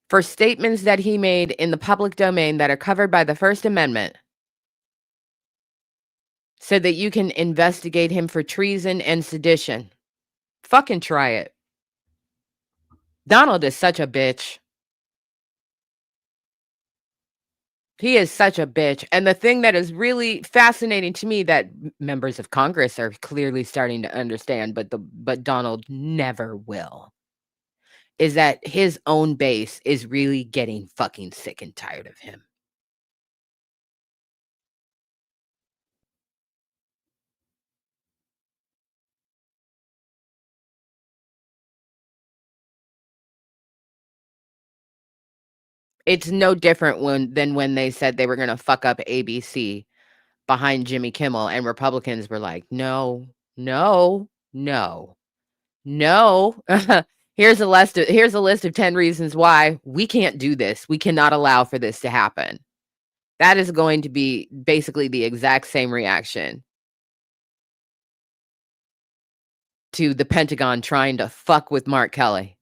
for statements that he made in the public domain that are covered by the First Amendment so that you can investigate him for treason and sedition. Fucking try it. Donald is such a bitch. He is such a bitch, and the thing that is really fascinating to me that members of Congress are clearly starting to understand, but Donald never will, is that his own base is really getting fucking sick and tired of him. It's no different than when they said they were gonna fuck up ABC behind Jimmy Kimmel, and Republicans were like, "No, no, no, no." Here's a list of 10 reasons why we can't do this. We cannot allow for this to happen. That is going to be basically the exact same reaction to the Pentagon trying to fuck with Mark Kelly.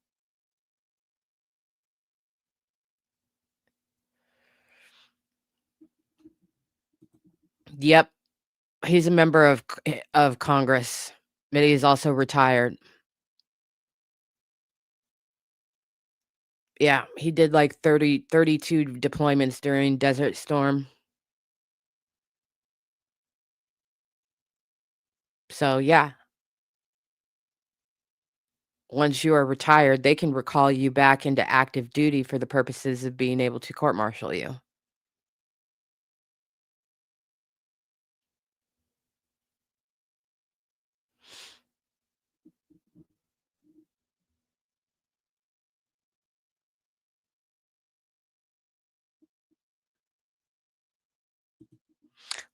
Yep, he's a member of Congress, but he's also retired. Yeah, he did like 32 deployments during Desert Storm. So, yeah, once you are retired, they can recall you back into active duty for the purposes of being able to court-martial you.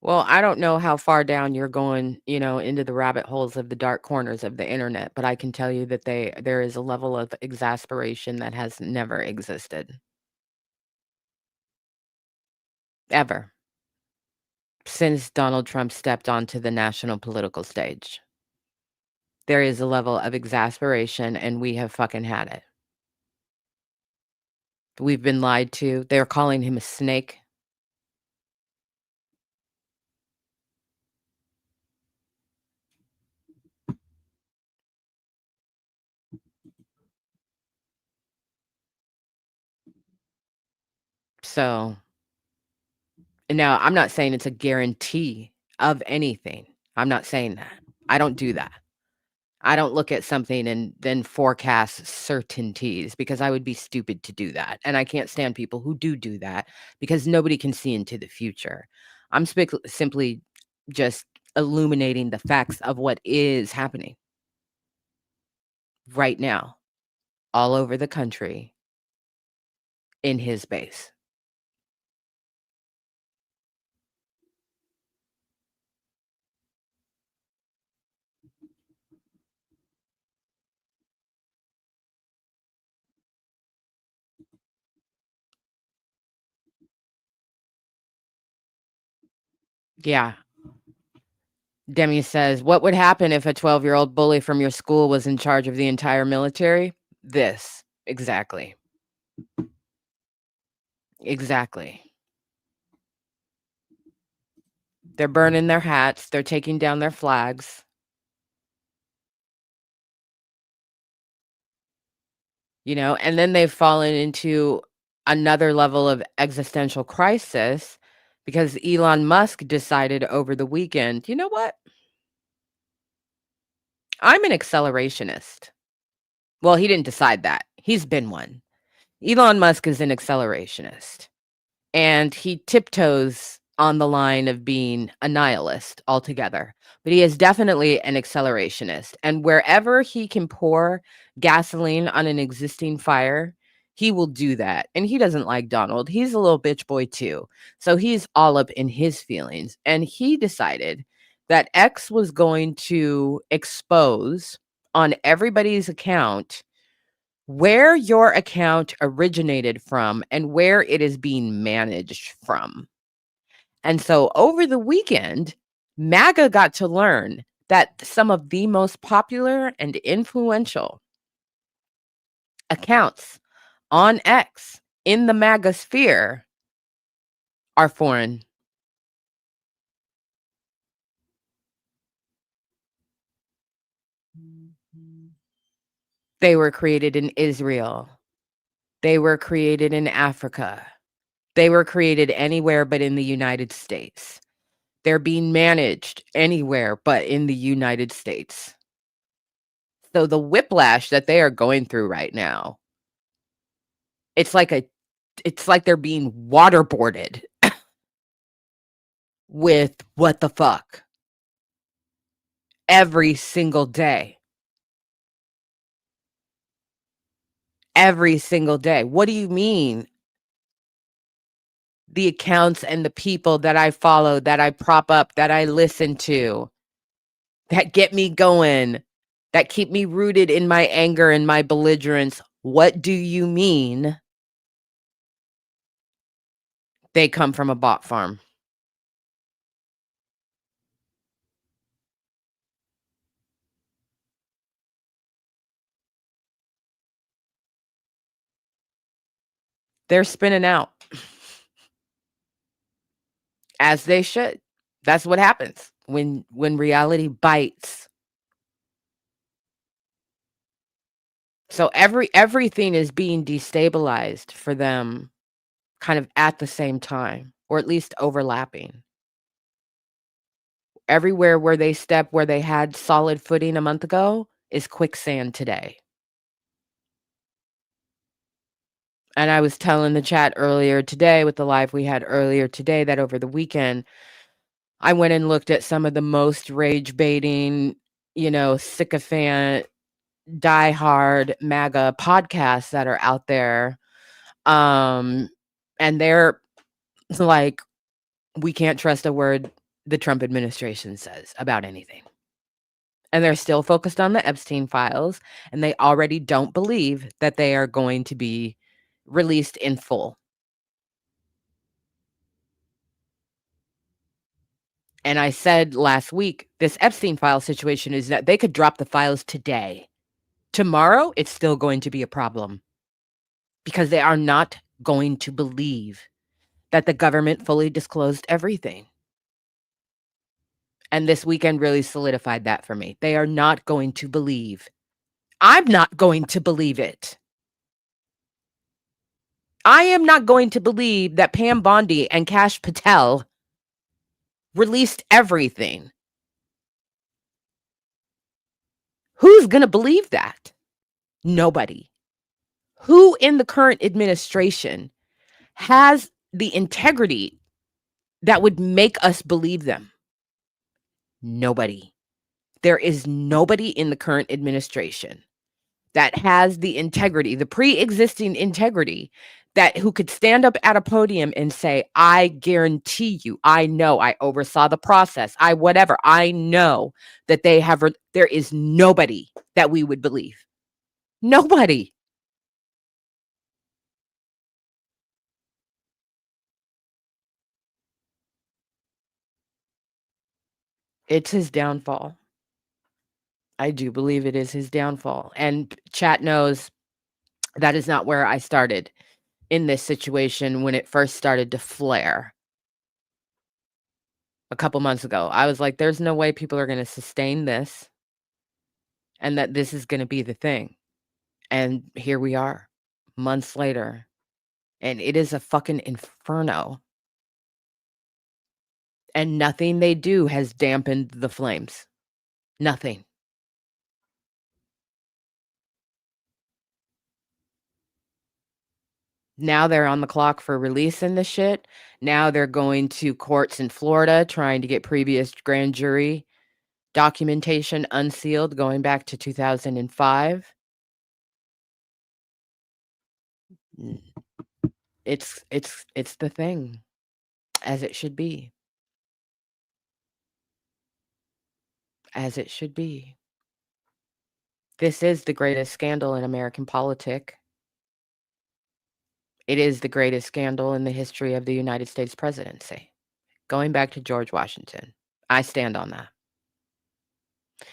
Well, I don't know how far down you're going, into the rabbit holes of the dark corners of the internet, but I can tell you that there is a level of exasperation that has never existed, ever, since Donald Trump stepped onto the national political stage. There is a level of exasperation, and we have fucking had it. We've been lied to. They're calling him a snake. So, now I'm not saying it's a guarantee of anything. I'm not saying that. I don't do that. I don't look at something and then forecast certainties because I would be stupid to do that. And I can't stand people who do that because nobody can see into the future. I'm simply just illuminating the facts of what is happening right now all over the country in his base. Yeah. Demi says, what would happen if a 12-year-old bully from your school was in charge of the entire military? This. Exactly. Exactly. They're burning their hats. They're taking down their flags. And then they've fallen into another level of existential crisis because Elon Musk decided over the weekend, you know what? I'm an accelerationist. Well, he didn't decide that. He's been one. Elon Musk is an accelerationist. And he tiptoes on the line of being a nihilist altogether. But he is definitely an accelerationist. And wherever he can pour gasoline on an existing fire, he will do that. And he doesn't like Donald. He's a little bitch boy too. So he's all up in his feelings. And he decided that X was going to expose on everybody's account where your account originated from and where it is being managed from. And so over the weekend, MAGA got to learn that some of the most popular and influential accounts on X in the MAGA sphere are foreign. They were created in Israel. They were created in Africa. They were created anywhere but in the United States. They're being managed anywhere but in the United States. So the whiplash that they are going through right now, it's like they're being waterboarded with what the fuck every single day. Every single day. What do you mean? The accounts and the people that I follow, that I prop up, that I listen to, that get me going, that keep me rooted in my anger and my belligerence. What do you mean? They come from a bot farm. They're spinning out as they should. That's what happens when reality bites. So everything is being destabilized for them kind of at the same time, or at least overlapping. Everywhere where they step, where they had solid footing a month ago, is quicksand today. And I was telling the chat earlier today with the live we had earlier today that over the weekend, I went and looked at some of the most rage baiting, sycophant, diehard MAGA podcasts that are out there. And they're like, we can't trust a word the Trump administration says about anything. And they're still focused on the Epstein files, and they already don't believe that they are going to be released in full. And I said last week, this Epstein file situation is that they could drop the files today. Tomorrow, it's still going to be a problem because they are not going to believe that the government fully disclosed everything. And this weekend really solidified that for me. They are not going to believe. I'm not going to believe it. I am not going to believe that Pam Bondi and Kash Patel released everything. Who's going to believe that? Nobody. Who in the current administration has the integrity that would make us believe them? Nobody. There is nobody in the current administration that has the integrity, the pre-existing integrity, that who could stand up at a podium and say, I guarantee you, I know, I oversaw the process, I know that they have, there is nobody that we would believe. Nobody. It's his downfall. I do believe it is his downfall. And chat knows that is not where I started in this situation when it first started to flare a couple months ago. I was like, there's no way people are going to sustain this and that this is going to be the thing. And here we are, months later, and it is a fucking inferno. And nothing they do has dampened the flames. Nothing. Now they're on the clock for releasing the shit. Now they're going to courts in Florida trying to get previous grand jury documentation unsealed going back to 2005. It's the thing, as it should be. As it should be. This is the greatest scandal in American politics. It is the greatest scandal in the history of the United States presidency, going back to George Washington. I stand on that.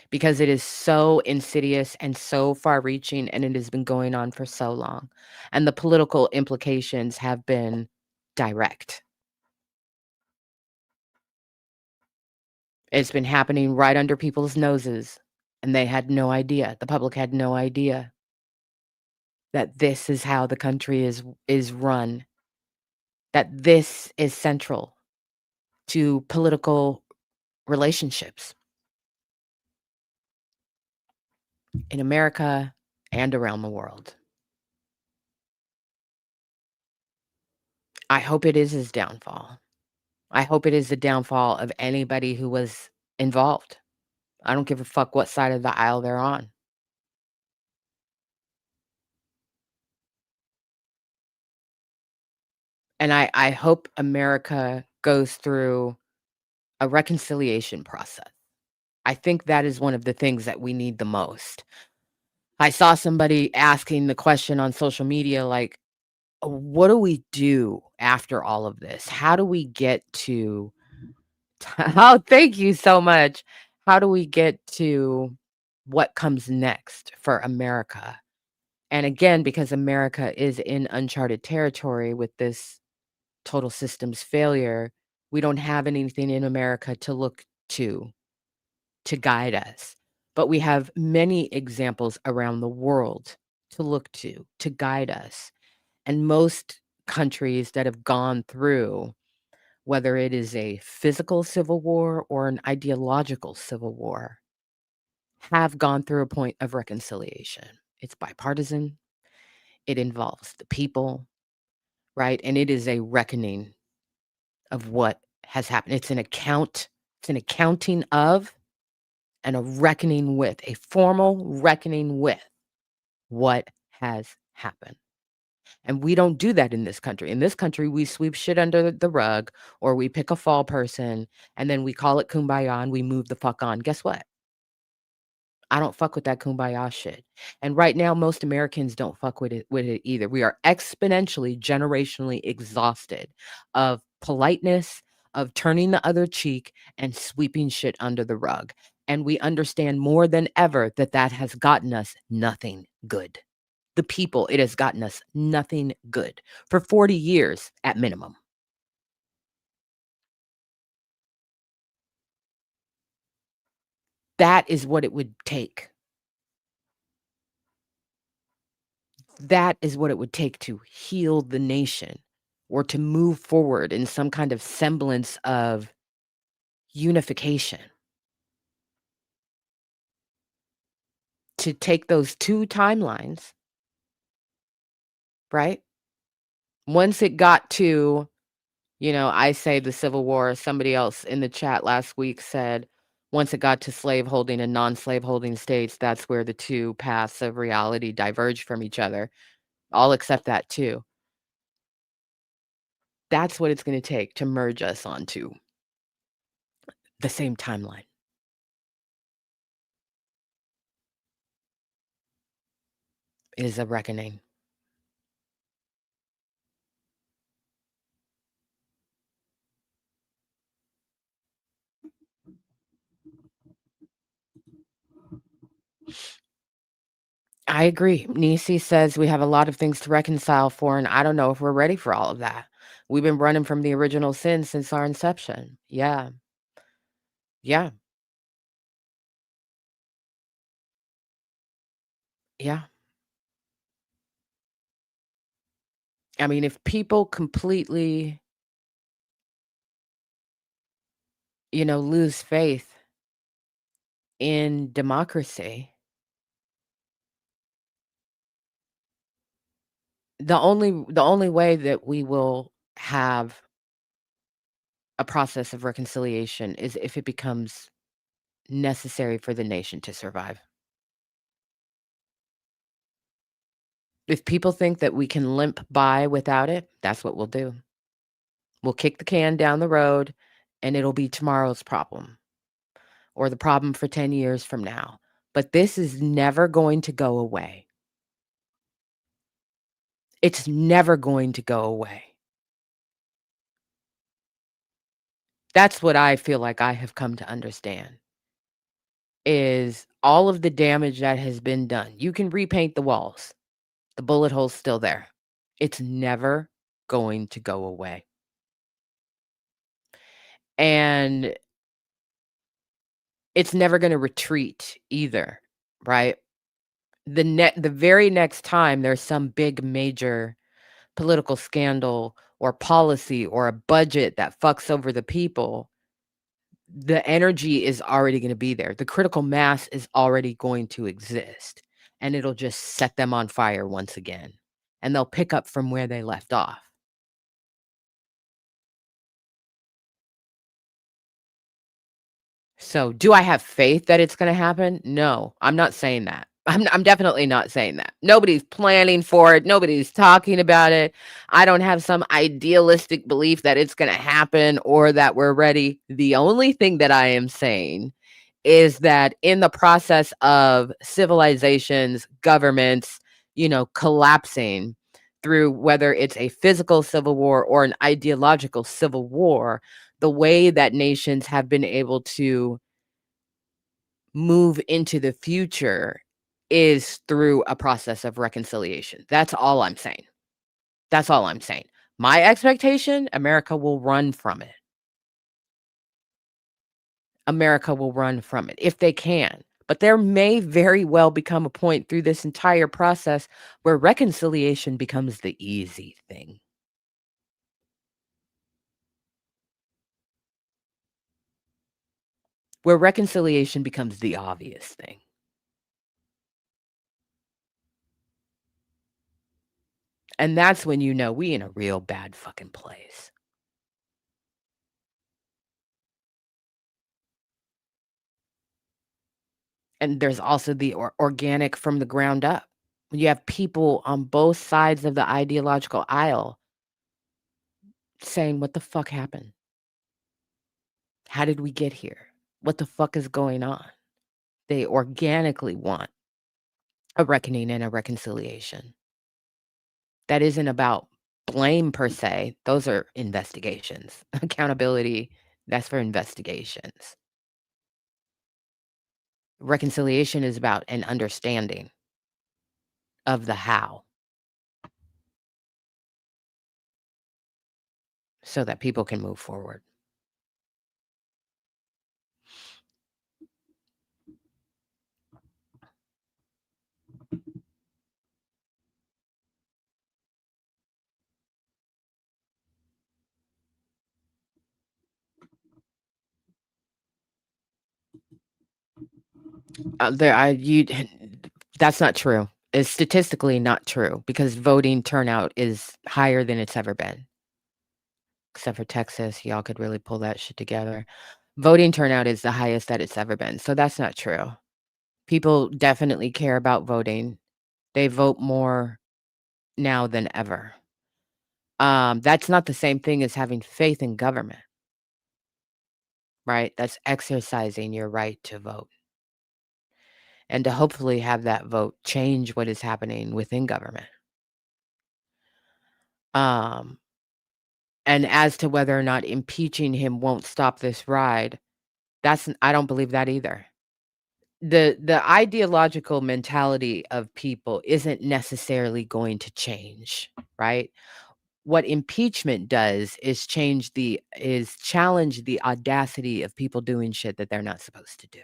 Because it is so insidious and so far-reaching, and it has been going on for so long. And the political implications have been direct. It's been happening right under people's noses, and they had no idea. The public had no idea that this is how the country is run, that this is central to political relationships in America and around the world. I hope it is his downfall. I hope it is the downfall of anybody who was involved. I don't give a fuck what side of the aisle they're on. And I hope America goes through a reconciliation process. I think that is one of the things that we need the most. I saw somebody asking the question on social media, like, what do we do after all of this? How do we get to oh, thank you so much. How do we get to what comes next for America? And again, because America is in uncharted territory with this total systems failure, we don't have anything in America to look to guide us. But we have many examples around the world to look to guide us. And most countries that have gone through, whether it is a physical civil war or an ideological civil war, have gone through a point of reconciliation. It's bipartisan. It involves the people, right? And it is a reckoning of what has happened. It's an accounting of and a reckoning with, a formal reckoning with what has happened. And we don't do that in this country. In this country, we sweep shit under the rug or we pick a fall person and then we call it kumbaya and we move the fuck on. Guess what? I don't fuck with that kumbaya shit. And right now, most Americans don't fuck with it either. We are exponentially, generationally exhausted of politeness, of turning the other cheek and sweeping shit under the rug. And we understand more than ever that that has gotten us nothing good. The people, it has gotten us nothing good for 40 years at minimum. That is what it would take. That is what it would take to heal the nation or to move forward in some kind of semblance of unification. To take those 2 timelines, right? Once it got to, I say the Civil War, somebody else in the chat last week said, once it got to slaveholding and non-slaveholding states, that's where the 2 paths of reality diverged from each other. I'll accept that too. That's what it's gonna take to merge us onto the same timeline. It is a reckoning. I agree. Nisi says we have a lot of things to reconcile for, and I don't know if we're ready for all of that. We've been running from the original sin since our inception. Yeah. Yeah. Yeah. I mean, if people completely, lose faith in democracy, the only way that we will have a process of reconciliation is if it becomes necessary for the nation to survive. If people think that we can limp by without it, that's what we'll do. We'll kick the can down the road and it'll be tomorrow's problem or the problem for 10 years from now. But this is never going to go away. It's never going to go away. That's what I feel like I have come to understand is all of the damage that has been done. You can repaint the walls. The bullet hole's still there. It's never going to go away. And it's never gonna retreat either, right? The very next time there's some big major political scandal or policy or a budget that fucks over the people, the energy is already gonna be there. The critical mass is already going to exist, and it'll just set them on fire once again, and they'll pick up from where they left off. So, do I have faith that it's gonna happen? No, I'm not saying that. I'm definitely not saying that. Nobody's planning for it, nobody's talking about it. I don't have some idealistic belief that it's gonna happen or that we're ready. The only thing that I am saying is that in the process of civilizations, governments, collapsing through whether it's a physical civil war or an ideological civil war, the way that nations have been able to move into the future is through a process of reconciliation. That's all I'm saying. That's all I'm saying. My expectation, America will run from it. America will run from it if they can. But there may very well become a point through this entire process where reconciliation becomes the easy thing. Where reconciliation becomes the obvious thing. And that's when you know we in a real bad fucking place. And there's also the organic from the ground up. When you have people on both sides of the ideological aisle saying, "What the fuck happened? How did we get here? What the fuck is going on?" They organically want a reckoning and a reconciliation. That isn't about blame per se. Those are investigations. Accountability, that's for investigations. Reconciliation is about an understanding of the how so that people can move forward. There, I you that's not true. It's statistically not true because voting turnout is higher than it's ever been. Except for Texas, y'all could really pull that shit together. Voting turnout is the highest that it's ever been, so that's not true. People definitely care about voting. They vote more now than ever. That's not the same thing as having faith in government, right? That's exercising your right to vote and to hopefully have that vote change what is happening within government. Um, and as to whether or not impeaching him won't stop this ride, I don't believe that either. The ideological mentality of people isn't necessarily going to change, right? What impeachment does is challenge the audacity of people doing shit that they're not supposed to do.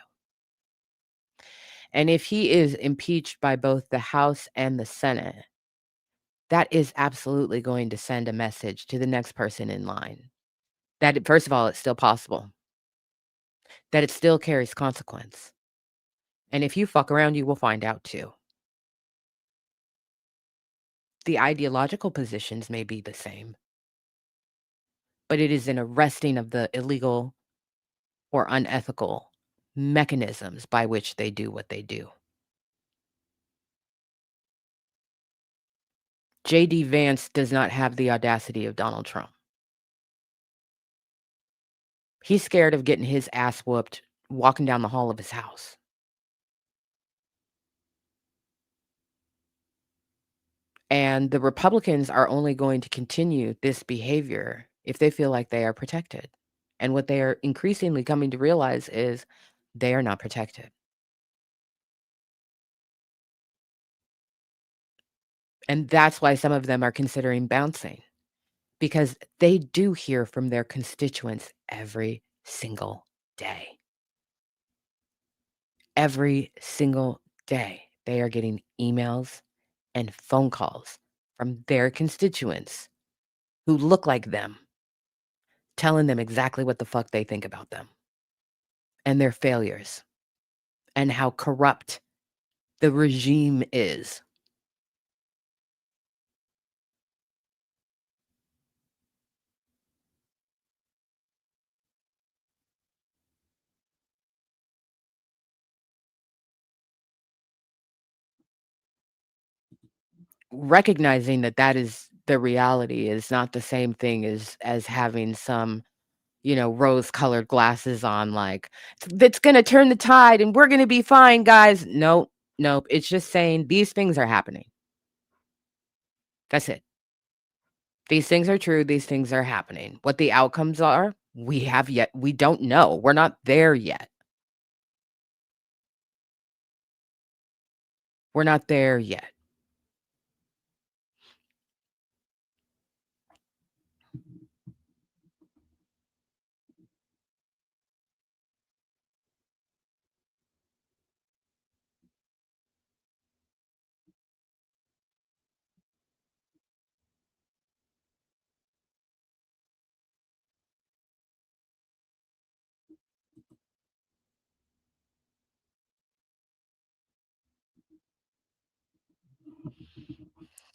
And if he is impeached by both the House and the Senate, that is absolutely going to send a message to the next person in line that, first of all, it's still possible, that it still carries consequence. And if you fuck around, you will find out too. The ideological positions may be the same, but it is an arresting of the illegal or unethical mechanisms by which they do what they do. JD Vance does not have the audacity of Donald Trump. He's scared of getting his ass whooped walking down the hall of his house. And the Republicans are only going to continue this behavior if they feel like they are protected. And what they are increasingly coming to realize is they are not protected. And that's why some of them are considering bouncing, because they do hear from their constituents every single day. Every single day, they are getting emails and phone calls from their constituents who look like them, telling them exactly what the fuck they think about them and their failures and how corrupt the regime is. Recognizing that that is the reality is not the same thing as having some, rose-colored glasses on, like, "That's gonna turn the tide, and we're gonna be fine, guys." Nope, nope, it's just saying these things are happening. That's it. These things are true, these things are happening. What the outcomes are, we don't know. We're not there yet. We're not there yet.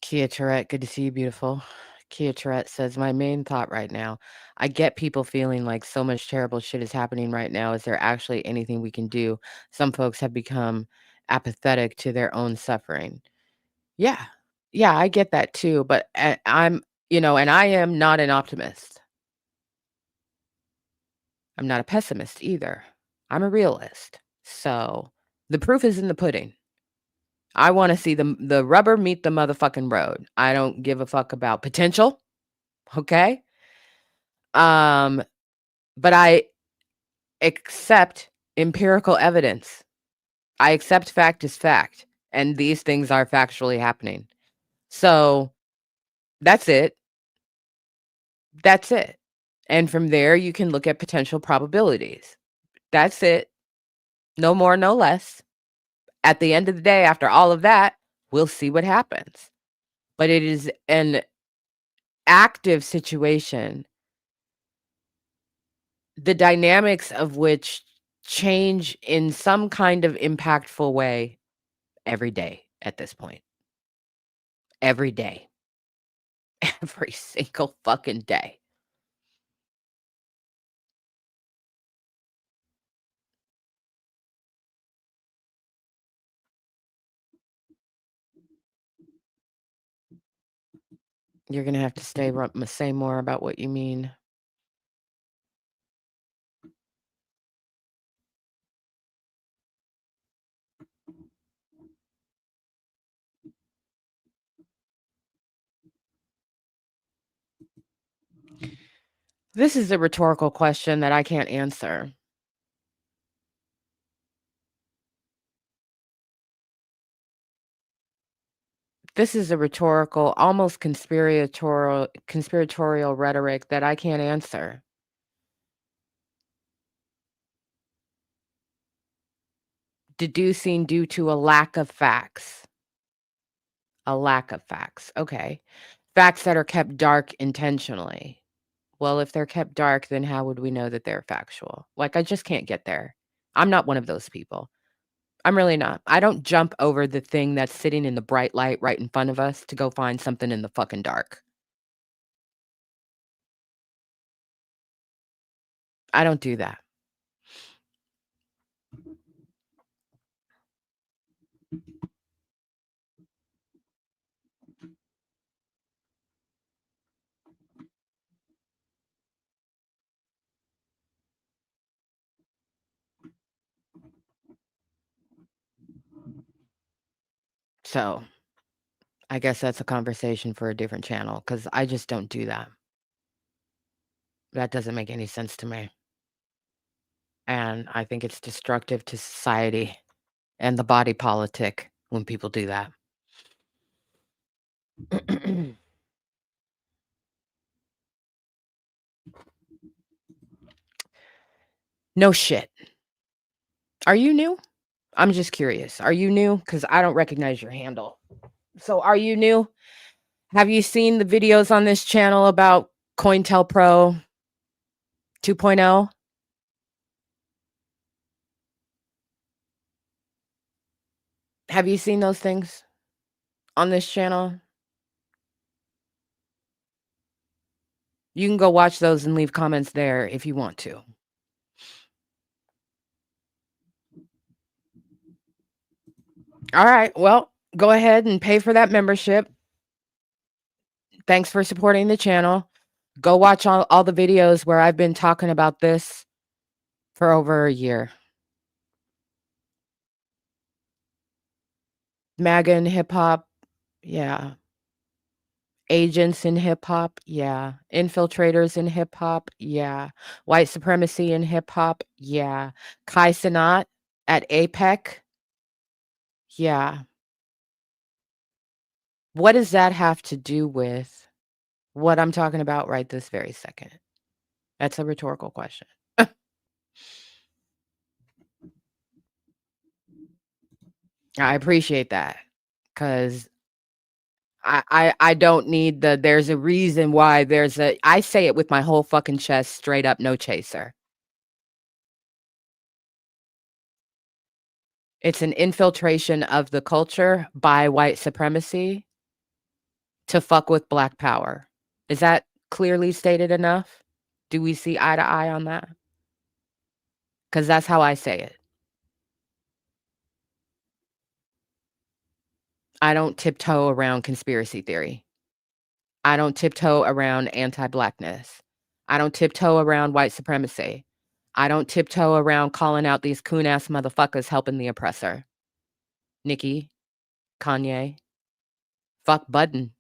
Kia Tourette, good to see you, beautiful. Kia Tourette says, "My main thought right now, I get people feeling like so much terrible shit is happening right now. Is there actually anything we can do? Some folks have become apathetic to their own suffering." Yeah. Yeah, I get that too, but I'm, and I am not an optimist. I'm not a pessimist either. I'm a realist. So, the proof is in the pudding. I wanna see the rubber meet the motherfucking road. I don't give a fuck about potential, okay? Um, but I accept empirical evidence. I accept fact is fact, and these things are factually happening. So, that's it. That's it. And from there, you can look at potential probabilities. That's it. No more, no less. At the end of the day, after all of that, we'll see what happens. But it is an active situation, the dynamics of which change in some kind of impactful way every day at this point. Every day. Every single fucking day. You're gonna have to say more about what you mean. This is a rhetorical question that I can't answer. This is a rhetorical, almost conspiratorial rhetoric that I can't answer. Deducing due to a lack of facts. A lack of facts. Okay. Facts that are kept dark intentionally. Well, if they're kept dark, then how would we know that they're factual? Like, I just can't get there. I'm not one of those people. I'm really not. I don't jump over the thing that's sitting in the bright light right in front of us to go find something in the fucking dark. I don't do that. So, I guess that's a conversation for a different channel because I just don't do that. That doesn't make any sense to me. And I think it's destructive to society and the body politic when people do that. No shit. Are you new? I'm just curious. Are you new? Because I don't recognize your handle. So are you new? Have you seen the videos on this channel about COINTELPRO 2.0? Have you seen those things on this channel? You can go watch those and leave comments there if you want to. All right. Well, go ahead and pay for that membership. Thanks for supporting the channel. Go watch all the videos where I've been talking about this for over a year. MAGA in hip hop, yeah. Agents in hip hop, yeah. Infiltrators in hip hop, yeah. White supremacy in hip hop, yeah. Kai Cenat at APEC, yeah. What does that have to do with what I'm talking about right this very second? That's a rhetorical question. I appreciate that because I don't need there's a reason why I say it with my whole fucking chest, straight up, no chaser. It's an infiltration of the culture by white supremacy to fuck with Black power. Is that clearly stated enough? Do we see eye to eye on that? Because that's how I say it. I don't tiptoe around conspiracy theory. I don't tiptoe around anti-blackness. I don't tiptoe around white supremacy. I don't tiptoe around calling out these coon-ass motherfuckers helping the oppressor. Nicki, Kanye, fuck Budden.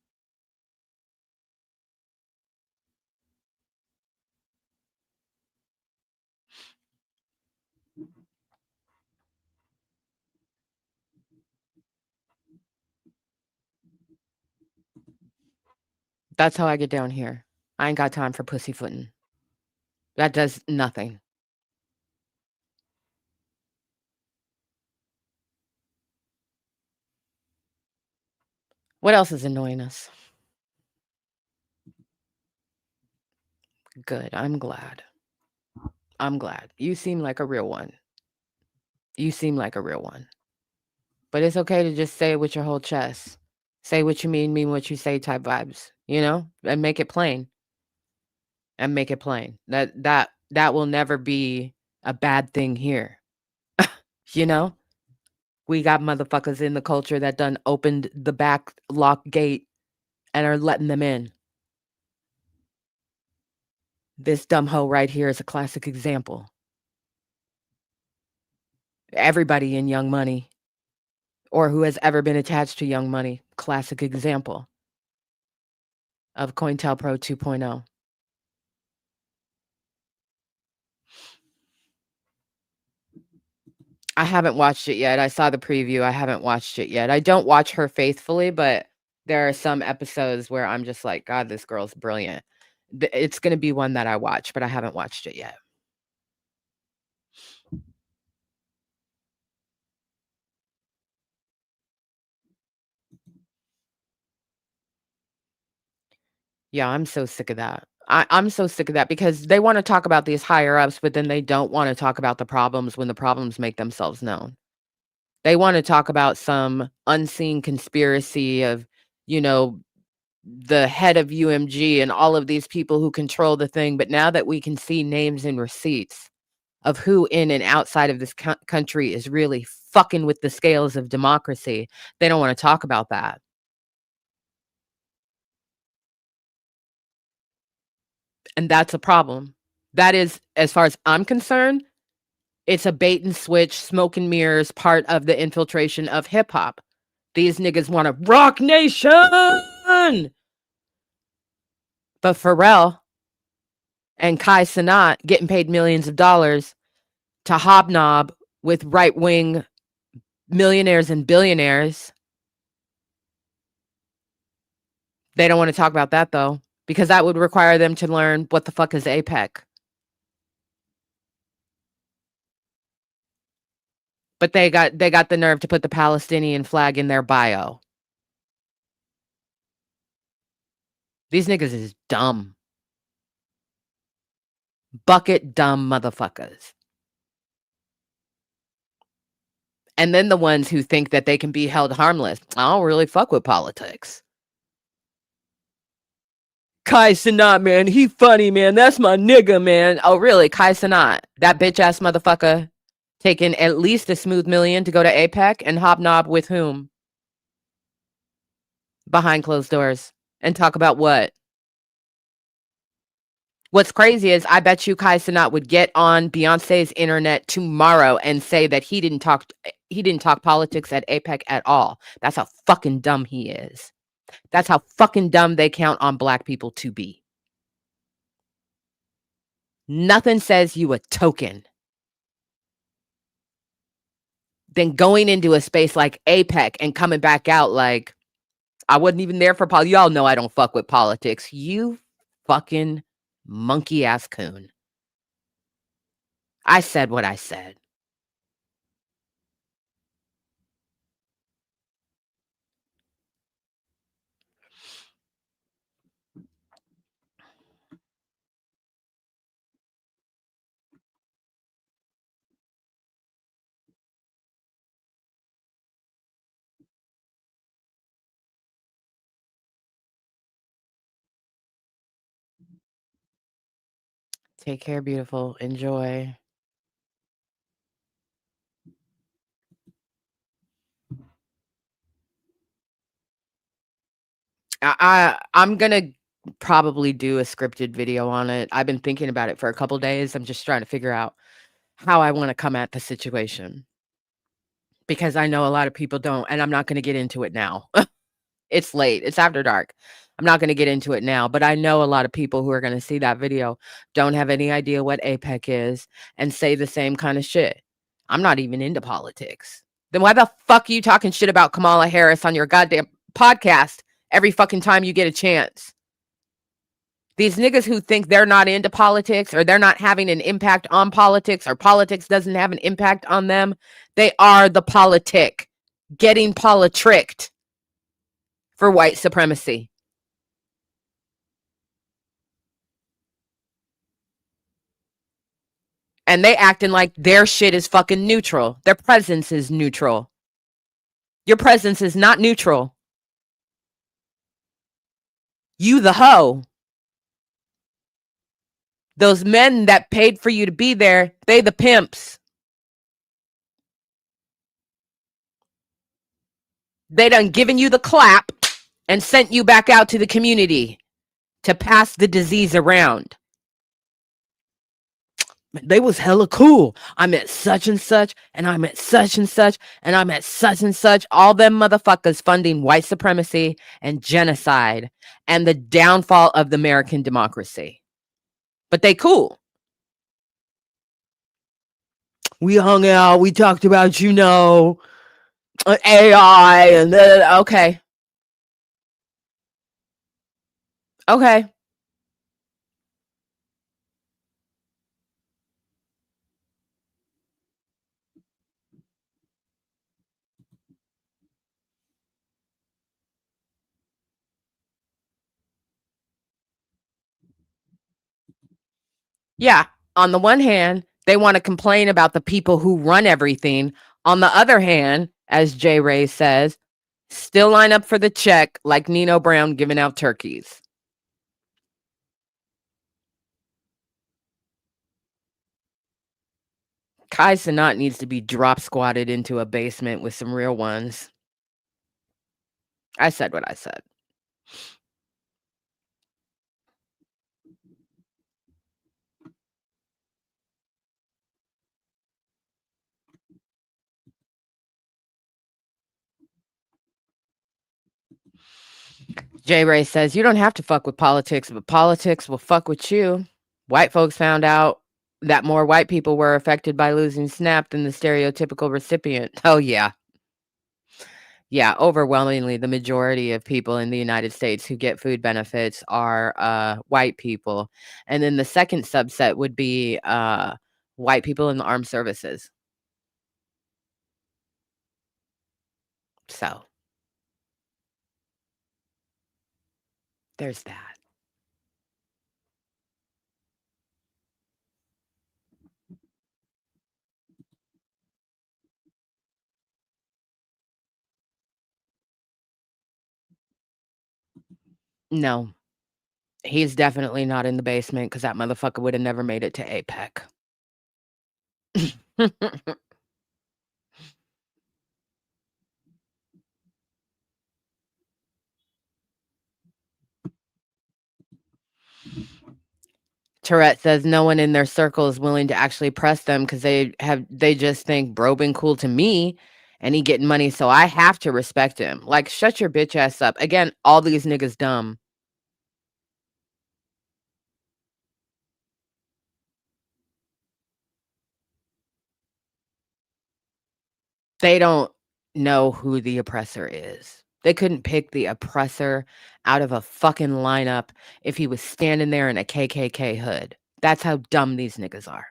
That's how I get down here. I ain't got time for pussyfooting. That does nothing. What else is annoying us? Good. I'm glad. I'm glad. You seem like a real one. You seem like a real one. But it's okay to just say it with your whole chest. Say what you mean what you say type vibes, you know? And make it plain. And make it plain. That will never be a bad thing here. You know? We got motherfuckers in the culture that done opened the back lock gate and are letting them in. This dumb hoe right here is a classic example. Everybody in Young Money or who has ever been attached to Young Money, classic example of COINTELPRO 2.0. I haven't watched it yet. I saw the preview. I haven't watched it yet. I don't watch her faithfully, but there are some episodes where I'm just like, God, this girl's brilliant. It's going to be one that I watch, but I haven't watched it yet. Yeah, I'm so sick of that. I'm so sick of that because they want to talk about these higher ups, but then they don't want to talk about the problems when the problems make themselves known. They want to talk about some unseen conspiracy of, you know, the head of UMG and all of these people who control the thing. But now that we can see names and receipts of who in and outside of this country is really fucking with the scales of democracy, they don't want to talk about that. And that's a problem. That is, as far as I'm concerned, it's a bait and switch, smoke and mirrors part of the infiltration of hip hop. These niggas want to rock nation. But Pharrell and Kai Cenat getting paid millions of dollars to hobnob with right-wing millionaires and billionaires. They don't want to talk about that, though, because that would require them to learn what the fuck is APEC. But they got the nerve to put the Palestinian flag in their bio. These niggas is dumb. Bucket dumb motherfuckers. And then the ones who think that they can be held harmless. I don't really fuck with politics. Kai Cenat, man, he funny, man. That's my nigga, man. Oh, really? Kai Cenat, that bitch ass motherfucker, taking at least a smooth million to go to APEC and hobnob with whom? Behind closed doors. And talk about what? What's crazy is I bet you Kai Cenat would get on Beyonce's internet tomorrow and say that he didn't talk politics at APEC at all. That's how fucking dumb he is. That's how fucking dumb they count on black people to be. Nothing says you a token than going into a space like APEC and coming back out like, I wasn't even there for politics. Y'all know I don't fuck with politics. You fucking monkey ass coon. I said what I said. Take care, beautiful. Enjoy. I'm gonna probably do a scripted video on it. I've been thinking about it for a couple days. I'm just trying to figure out how I wanna come at the situation because I know a lot of people don't, and I'm not gonna get into it now. It's late. It's after dark. I'm not gonna get into it now, but I know a lot of people who are gonna see that video don't have any idea what APEC is and say the same kind of shit. I'm not even into politics. Then why the fuck are you talking shit about Kamala Harris on your goddamn podcast every fucking time you get a chance? These niggas who think they're not into politics or they're not having an impact on politics or politics doesn't have an impact on them, they are the politic, getting politricked for white supremacy. And they acting like their shit is fucking neutral. Their presence is neutral. Your presence is not neutral. You the hoe. Those men that paid for you to be there, they the pimps. They done given you the clap and sent you back out to the community to pass the disease around. They was hella cool. I'm at such and such, and I'm at such and such, and I'm at such and such. All them motherfuckers funding white supremacy and genocide and the downfall of the American democracy. But they cool. We hung out. We talked about, AI and okay. Okay. Yeah. On the one hand, they want to complain about the people who run everything. On the other hand, as Jay Ray says, still line up for the check like Nino Brown giving out turkeys. Kai Cenat needs to be drop squatted into a basement with some real ones. I said what I said. Jay Ray says, you don't have to fuck with politics, but politics will fuck with you. White folks found out that more white people were affected by losing SNAP than the stereotypical recipient. Oh, yeah. Yeah, overwhelmingly, the majority of people in the United States who get food benefits are white people. And then the second subset would be white people in the armed services. So there's that. No, he's definitely not in the basement because that motherfucker would have never made it to APEC. Tourette says no one in their circle is willing to actually press them because they just think bro been cool to me and he getting money, so I have to respect him. Like, shut your bitch ass up. Again, all these niggas dumb. They don't know who the oppressor is. They couldn't pick the oppressor out of a fucking lineup if he was standing there in a KKK hood. That's how dumb these niggas are.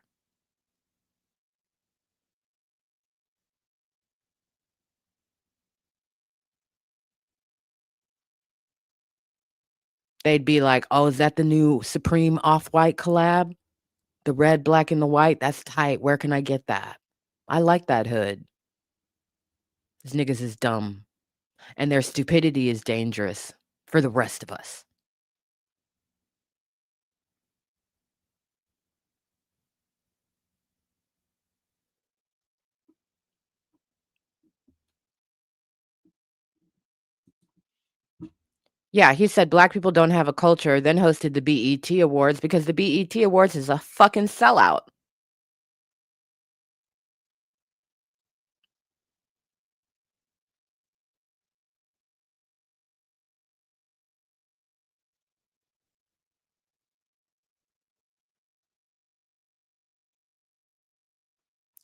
They'd be like, "Oh, is that the new Supreme Off-White collab? The red, black, and the white? That's tight. Where can I get that? I like that hood." These niggas is dumb, and their stupidity is dangerous for the rest of us. Yeah, he said black people don't have a culture, then hosted the BET Awards because the BET Awards is a fucking sellout.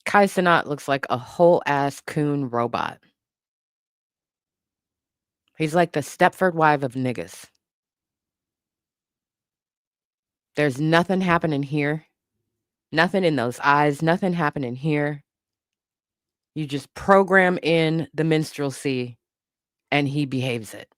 Kai Cenat looks like a whole-ass coon robot. He's like the Stepford wife of niggas. There's nothing happening here. Nothing in those eyes. Nothing happening here. You just program in the minstrelsy, and he behaves it.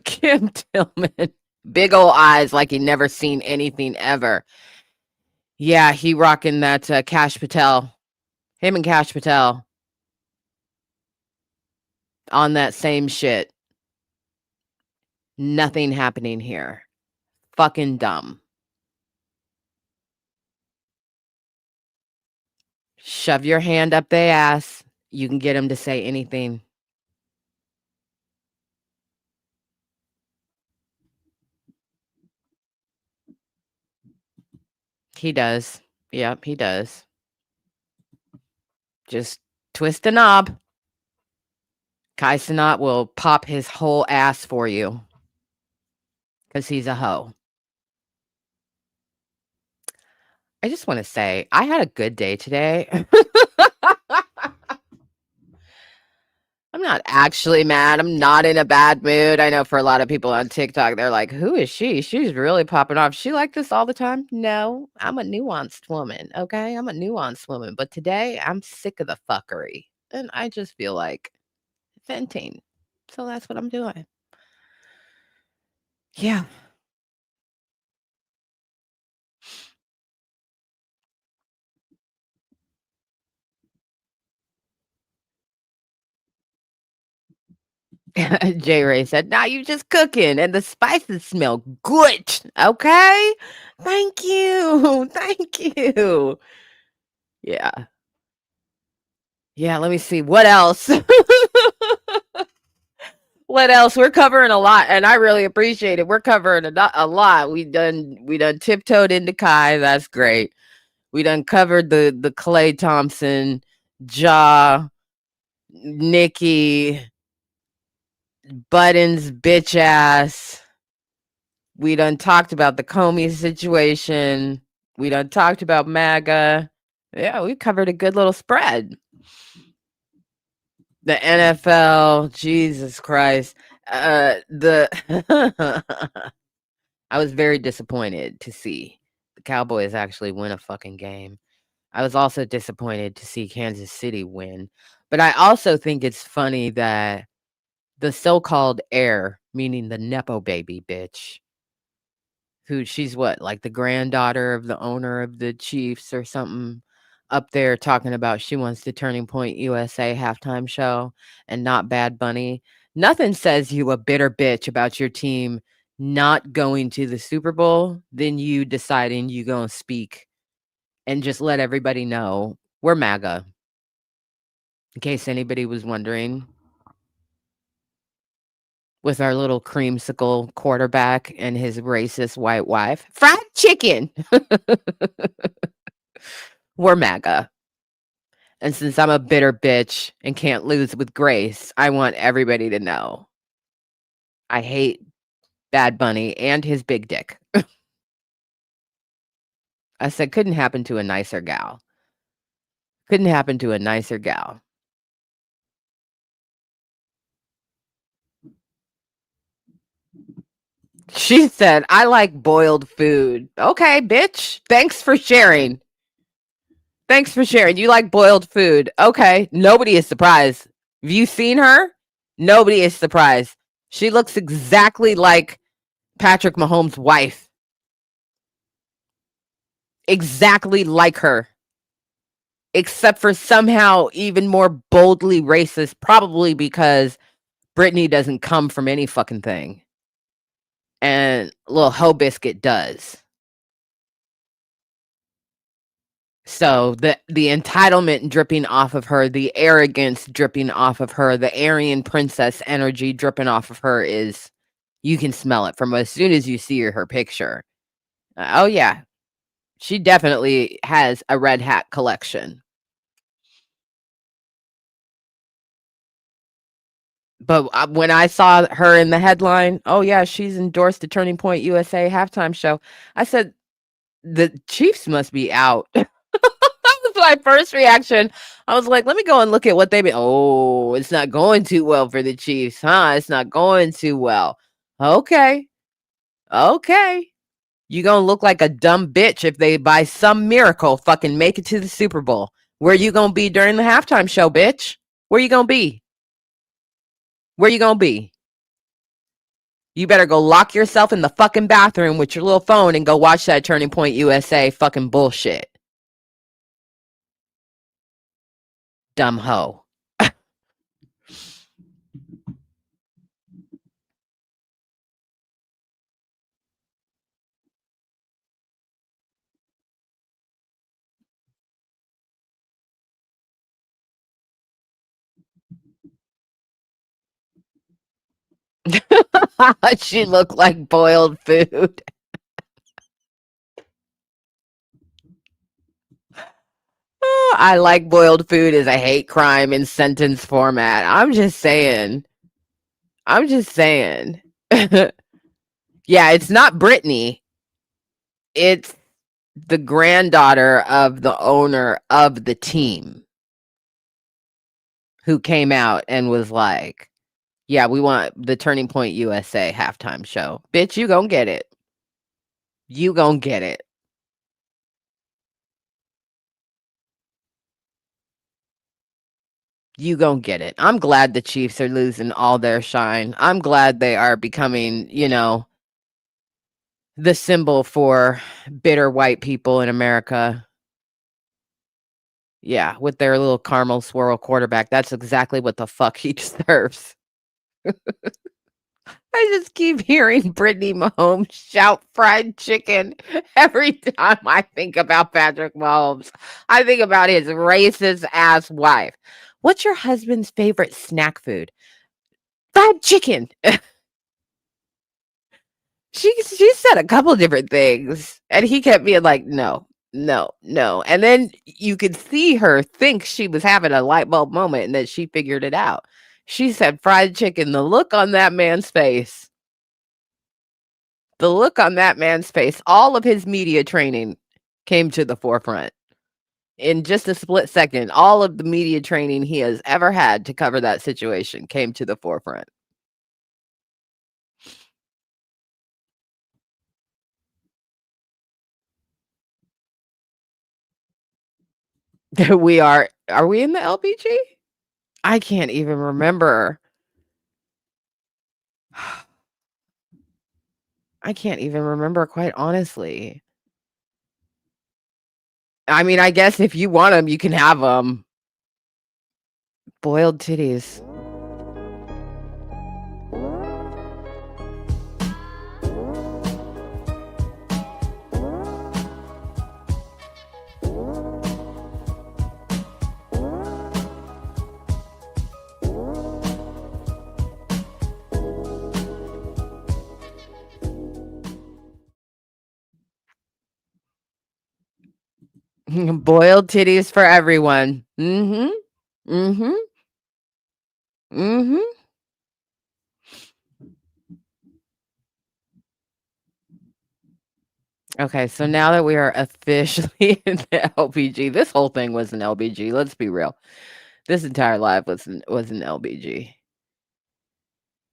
Kim Tillman. Big ol' eyes like he never seen anything ever. Yeah, he rocking that Cash Patel. Him and Cash Patel on that same shit. Nothing happening here. Fucking dumb. Shove your hand up their ass. You can get him to say anything. He does. Yep, he does. Just twist a knob. Kai Cenat will pop his whole ass for you. Because he's a hoe. I just want to say, I had a good day today. I'm not actually mad. I'm not in a bad mood. I know for a lot of people on TikTok, they're like, who is she? She's really popping off. She like this all the time? No, I'm a nuanced woman. Okay. I'm a nuanced woman. But today I'm sick of the fuckery. And I just feel like venting. So that's what I'm doing. Yeah. J Ray said, now you just cooking and the spices smell good. Okay. Thank you. Thank you. Yeah. Yeah. Let me see. What else? What else? We're covering a lot, and I really appreciate it. We're covering a lot. We done tiptoed into Kai. That's great. We done covered the Klay Thompson, Ja, Nicki, Budden's bitch ass. We done talked about the Comey situation. We done talked about MAGA. Yeah, we covered a good little spread. The NFL, Jesus Christ. The I was very disappointed to see the Cowboys actually win a fucking game. I was also disappointed to see Kansas City win. But I also think it's funny that the so-called heir, meaning the Nepo baby bitch, who she's what, like the granddaughter of the owner of the Chiefs or something, up there talking about she wants the Turning Point USA halftime show and not Bad Bunny. Nothing says you a bitter bitch about your team not going to the Super Bowl than you deciding you gonna speak and just let everybody know we're MAGA. In case anybody was wondering, with our little creamsicle quarterback and his racist white wife. Fried chicken. We're MAGA. And since I'm a bitter bitch and can't lose with grace, I want everybody to know I hate Bad Bunny and his big dick. I said, couldn't happen to a nicer gal. Couldn't happen to a nicer gal. She said, I like boiled food. Okay, bitch. Thanks for sharing. Thanks for sharing. You like boiled food. Okay. Nobody is surprised. Have you seen her? Nobody is surprised. She looks exactly like Patrick Mahomes' wife. Exactly like her. Except for somehow even more boldly racist, probably because Brittany doesn't come from any fucking thing. And Lil Hoe Biscuit does. So the entitlement dripping off of her, the arrogance dripping off of her, the Aryan princess energy dripping off of her is, you can smell it from as soon as you see her picture. Oh yeah, she definitely has a red hat collection. But when I saw her in the headline, oh yeah, she's endorsed the Turning Point USA halftime show, I said, the Chiefs must be out. That was my first reaction. I was like, let me go and look at what they've been. Oh, it's not going too well for the Chiefs, huh? It's not going too well. Okay. Okay. You gonna look like a dumb bitch if they, by some miracle, fucking make it to the Super Bowl. Where you gonna be during the halftime show, bitch? Where you gonna be? Where you gonna be? You better go lock yourself in the fucking bathroom with your little phone and go watch that Turning Point USA fucking bullshit. Dumb hoe. She looked like boiled food. I like boiled food as a hate crime in sentence format. I'm just saying. I'm just saying. Yeah, it's not Brittany. It's the granddaughter of the owner of the team who came out and was like, yeah, we want the Turning Point USA halftime show. Bitch, you gon' get it. You gon' get it. You gon' get it. I'm glad the Chiefs are losing all their shine. I'm glad they are becoming, the symbol for bitter white people in America. Yeah, with their little caramel swirl quarterback. That's exactly what the fuck he deserves. I just keep hearing Brittany Mahomes shout fried chicken every time I think about Patrick Mahomes. I think about his racist ass wife. What's your husband's favorite snack food? Fried chicken. She said a couple different things, and he kept being like, "No, no, no." And then you could see her think she was having a light bulb moment, and then she figured it out. She said fried chicken. The look on that man's face, all of his media training came to the forefront. In just a split second, all of the media training he has ever had to cover that situation came to the forefront. Are we in the LPG? I can't even remember. I can't even remember, quite honestly. I mean, I guess if you want them, you can have them. Boiled titties. Boiled titties for everyone. Mhm. Mhm. Mhm. Okay, so now that we are officially in the LPG, this whole thing was an LBG. Let's be real. This entire life was an LBG.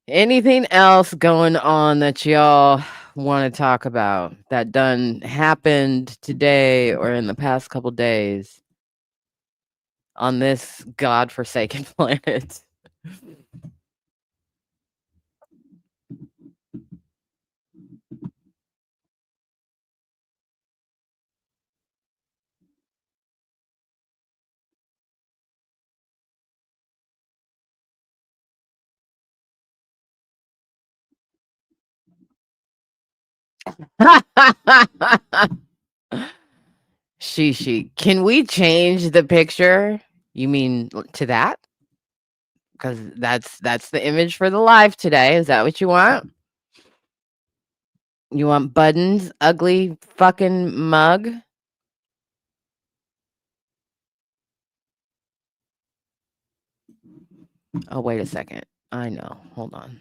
Anything else going on that y'all want to talk about that done happened today or in the past couple days on this godforsaken planet? She. Can we change the picture? You mean to that? Because that's the image for the live today. Is that what you want? You want Budden's ugly fucking mug? Oh, wait a second. I know. Hold on.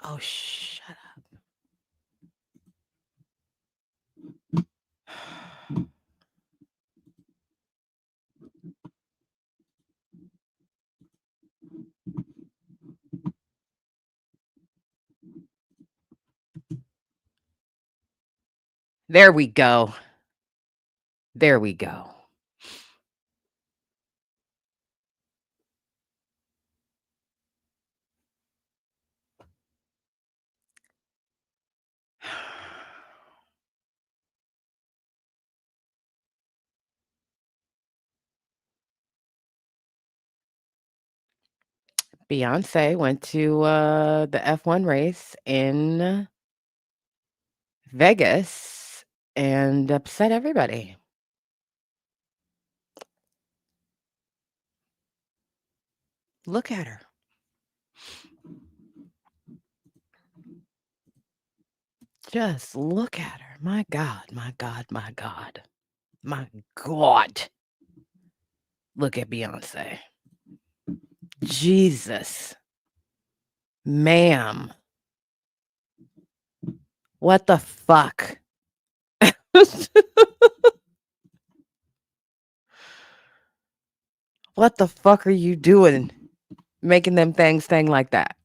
Oh, shut up. There we go. There we go. Beyonce went to the F1 race in Vegas and upset everybody. Look at her. Just look at her. My God, my God, my God. My God. Look at Beyonce. Jesus. Ma'am. What the fuck? What the fuck are you doing? Making them things thing like that.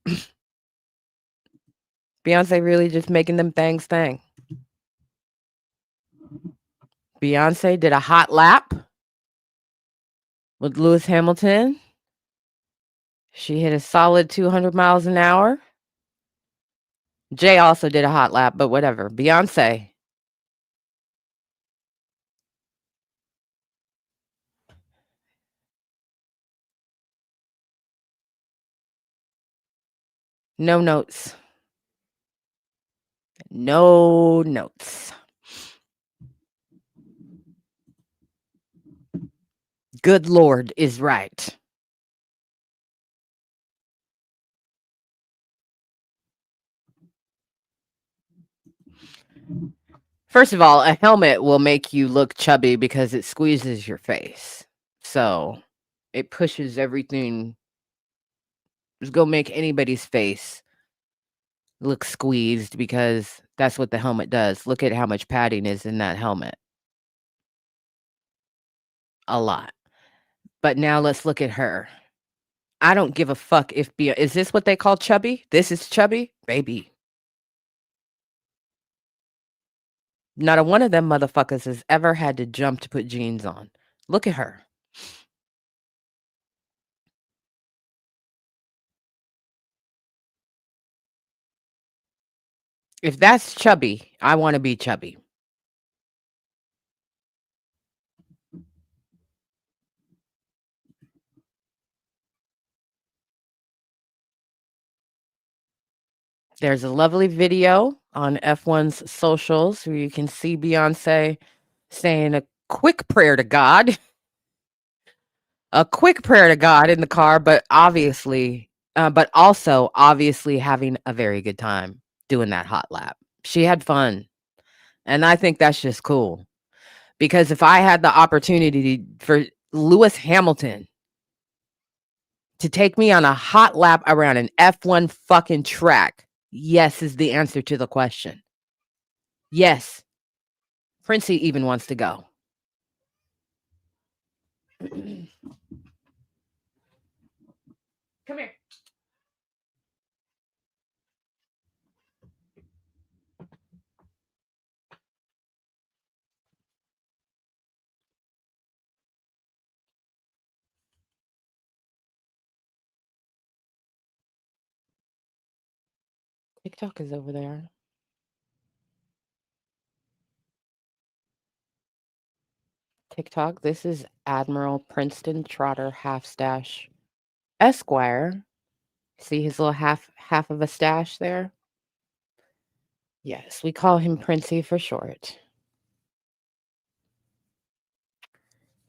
Beyonce really just making them things thing. Beyonce did a hot lap with Lewis Hamilton. She hit a solid 200 miles an hour. Jay also did a hot lap, but whatever. Beyonce. No notes. No notes. Good Lord is right. First of all, a helmet will make you look chubby because it squeezes your face. So it pushes everything. It's going to make anybody's face look squeezed because that's what the helmet does. Look at how much padding is in that helmet. A lot. But now let's look at her. I don't give a fuck if is this what they call chubby? This is chubby? Baby. Not a one of them motherfuckers has ever had to jump to put jeans on. Look at her. If that's chubby, I want to be chubby. There's a lovely video on F1's socials where you can see Beyonce saying a quick prayer to God. A quick prayer to God in the car, but also obviously having a very good time doing that hot lap. She had fun. And I think that's just cool. Because if I had the opportunity for Lewis Hamilton to take me on a hot lap around an F1 fucking track, yes is the answer to the question. Yes. Princey even wants to go. Come here. TikTok is over there. TikTok. This is Admiral Princeton Trotter Half Stash Esquire. See his little half of a stash there? Yes, we call him Princey for short.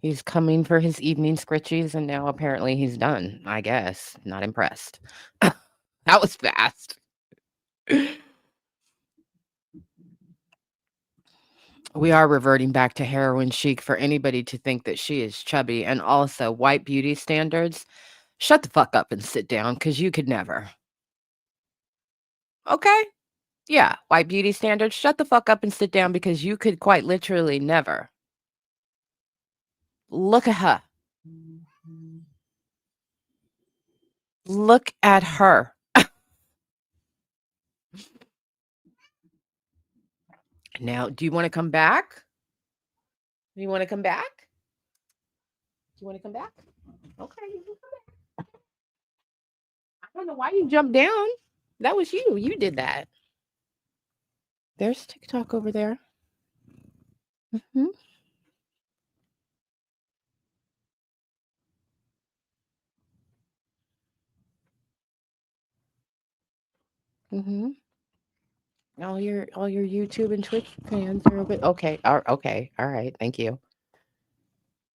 He's coming for his evening scritchies, and now apparently he's done, I guess. Not impressed. That was fast. We are reverting back to heroin chic for anybody to think that she is chubby, and also white beauty standards. Shut the fuck up and sit down, because you could never. Okay? Yeah, white beauty standards. Shut the fuck up and sit down, because you could quite literally never. Look at her. Look at her. Now, do you want to come back? Do you want to come back? Do you want to come back? Okay, you can come back. I don't know why you jumped down. That was you. You did that. There's TikTok over there. Mm-hmm. Mm-hmm. All your YouTube and Twitch fans are over. Okay. Okay. All right. Thank you.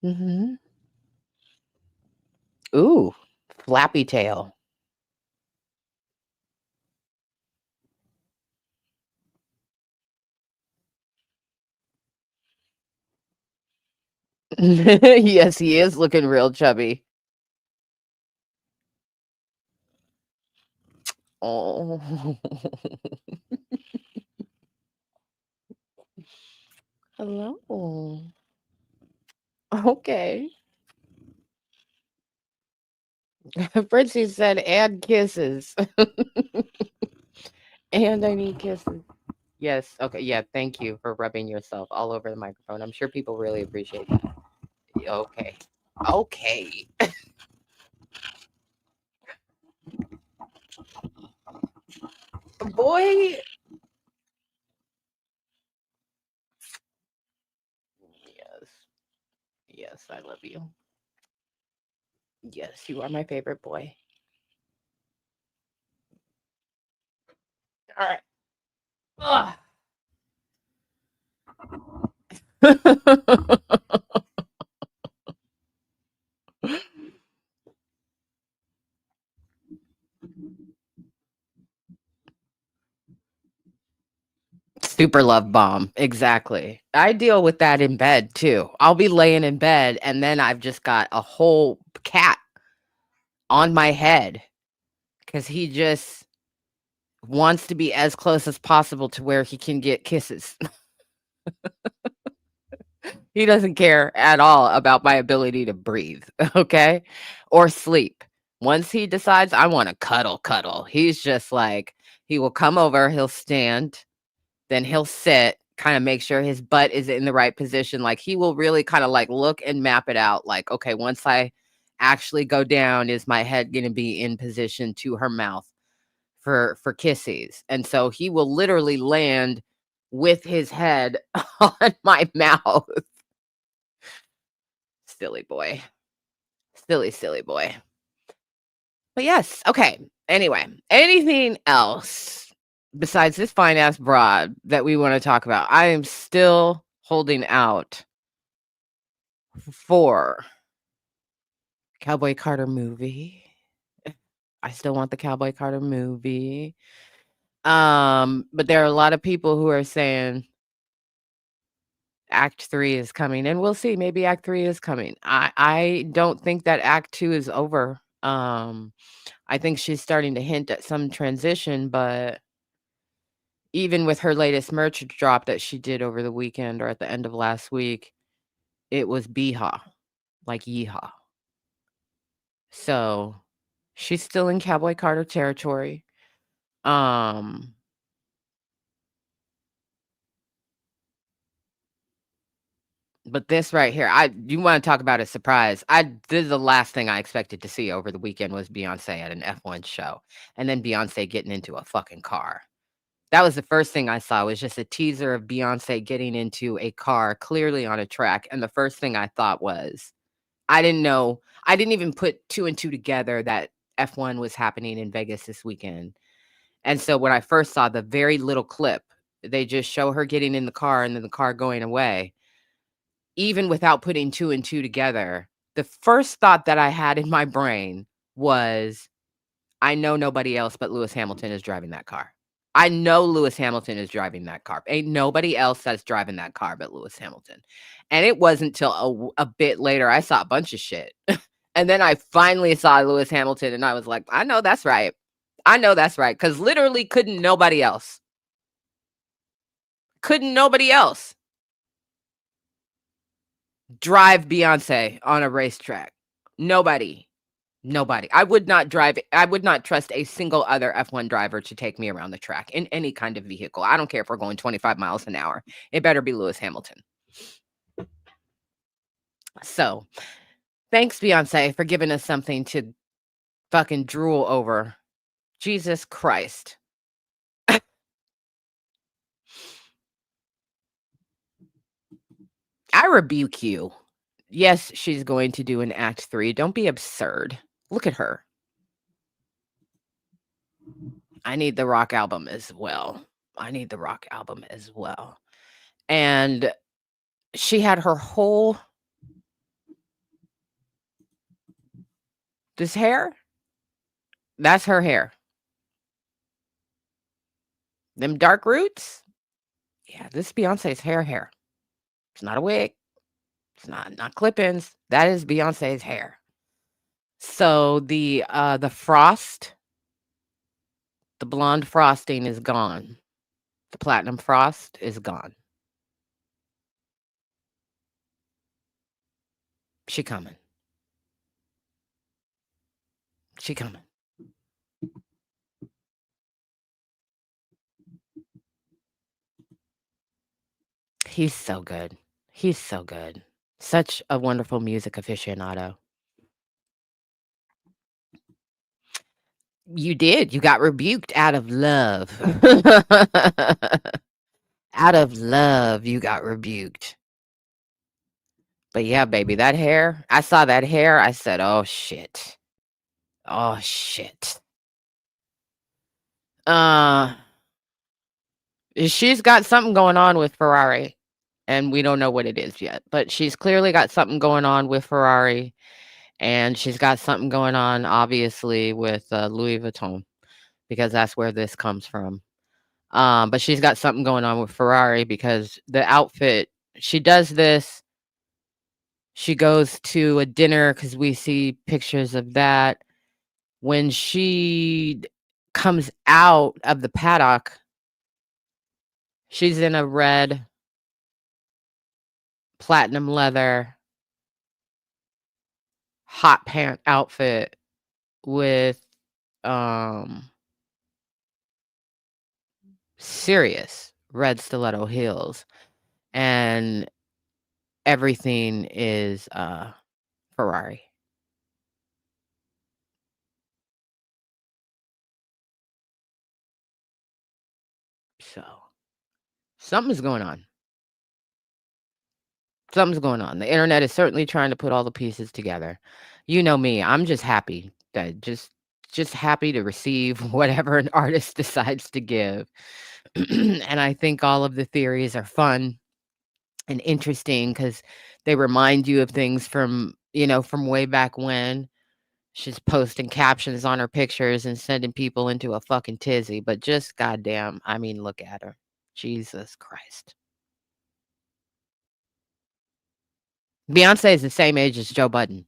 Mm-hmm. Ooh, flappy tail. Yes, he is looking real chubby. Oh. Hello. Okay. Fritzy said, add kisses. And I need kisses. Yes. Okay. Yeah. Thank you for rubbing yourself all over the microphone. I'm sure people really appreciate that. Okay. Okay. Boy. Yes. Yes. I love you. Yes. You are my favorite boy. All right. Ugh. Super love bomb. Exactly. I deal with that in bed too. I'll be laying in bed and then I've just got a whole cat on my head because he just wants to be as close as possible to where he can get kisses. He doesn't care at all about my ability to breathe, okay? Or sleep. Once he decides I want to cuddle, he's just like, he will come over, he'll stand, then he'll sit, kind of make sure his butt is in the right position. Like he will really kind of like look and map it out. Like, okay, once I actually go down, is my head going to be in position to her mouth for kisses? And so he will literally land with his head on my mouth. Silly boy. Silly boy. But yes, okay. Anyway, anything else besides this fine ass broad that we want to talk about? I am still holding out for Cowboy Carter movie. I still want the Cowboy Carter movie. But there are a lot of people who are saying Act 3 is coming, and we'll see. Maybe Act 3 is coming. I don't think that Act 2 is over. I think she's starting to hint at some transition, but even with her latest merch drop that she did over the weekend or at the end of last week, it was Beehaw, like yeehaw. So she's still in Cowboy Carter territory. Um, but this right here, you want to talk about a surprise. This is the last thing I expected to see over the weekend was Beyonce at an F1 show. And then Beyonce getting into a fucking car. That was the first thing I saw, was just a teaser of Beyonce getting into a car clearly on a track, and the first thing I thought was, I didn't know, I didn't even put 2 and 2 together that F1 was happening in Vegas this weekend. And so when I first saw the very little clip, they just show her getting in the car and then the car going away, even without putting 2 and 2 together, the first thought that I had in my brain was, I know nobody else but Lewis Hamilton is driving that car. I know Lewis Hamilton is driving that car. Ain't nobody else that's driving that car but Lewis Hamilton. And it wasn't till a bit later I saw a bunch of shit. And then I finally saw Lewis Hamilton and I was like, I know that's right. I know that's right. Because literally couldn't nobody else. Couldn't nobody else drive Beyonce on a racetrack. Nobody. I would not trust a single other F1 driver to take me around the track in any kind of vehicle. I don't care if we're going 25 miles an hour. It better be Lewis Hamilton. So, thanks, Beyonce, for giving us something to fucking drool over. Jesus Christ. I rebuke you. Yes, she's going to do an Act 3. Don't be absurd. Look at her. I need the rock album as well. And she had her whole... This hair? That's her hair. Them dark roots? Yeah, this Beyonce's hair. It's not a wig. It's not clip-ins. That is Beyonce's hair. So the frost, the blonde frosting is gone. The platinum frost is gone. She coming. He's so good. Such a wonderful music aficionado. You did. You got rebuked out of love. Out of love, you got rebuked. But yeah, baby, that hair, I saw that hair. I said, oh, shit. She's got something going on with Ferrari, and we don't know what it is yet. But she's clearly got something going on with Ferrari, and she's got something going on, obviously, with Louis Vuitton, because that's where this comes from. But she's got something going on with Ferrari because the outfit, she does this. She goes to a dinner because we see pictures of that. When she comes out of the paddock, she's in a red platinum leather hot pant outfit with serious red stiletto heels, and everything is Ferrari. So something's going on. The internet is certainly trying to put all the pieces together. You know me, I'm just happy that just happy to receive whatever an artist decides to give. And I think all of the theories are fun and interesting because they remind you of things from way back when. She's posting captions on her pictures and sending people into a fucking tizzy, but just goddamn, I mean, look at her. Jesus Christ. Beyonce is the same age as Joe Budden.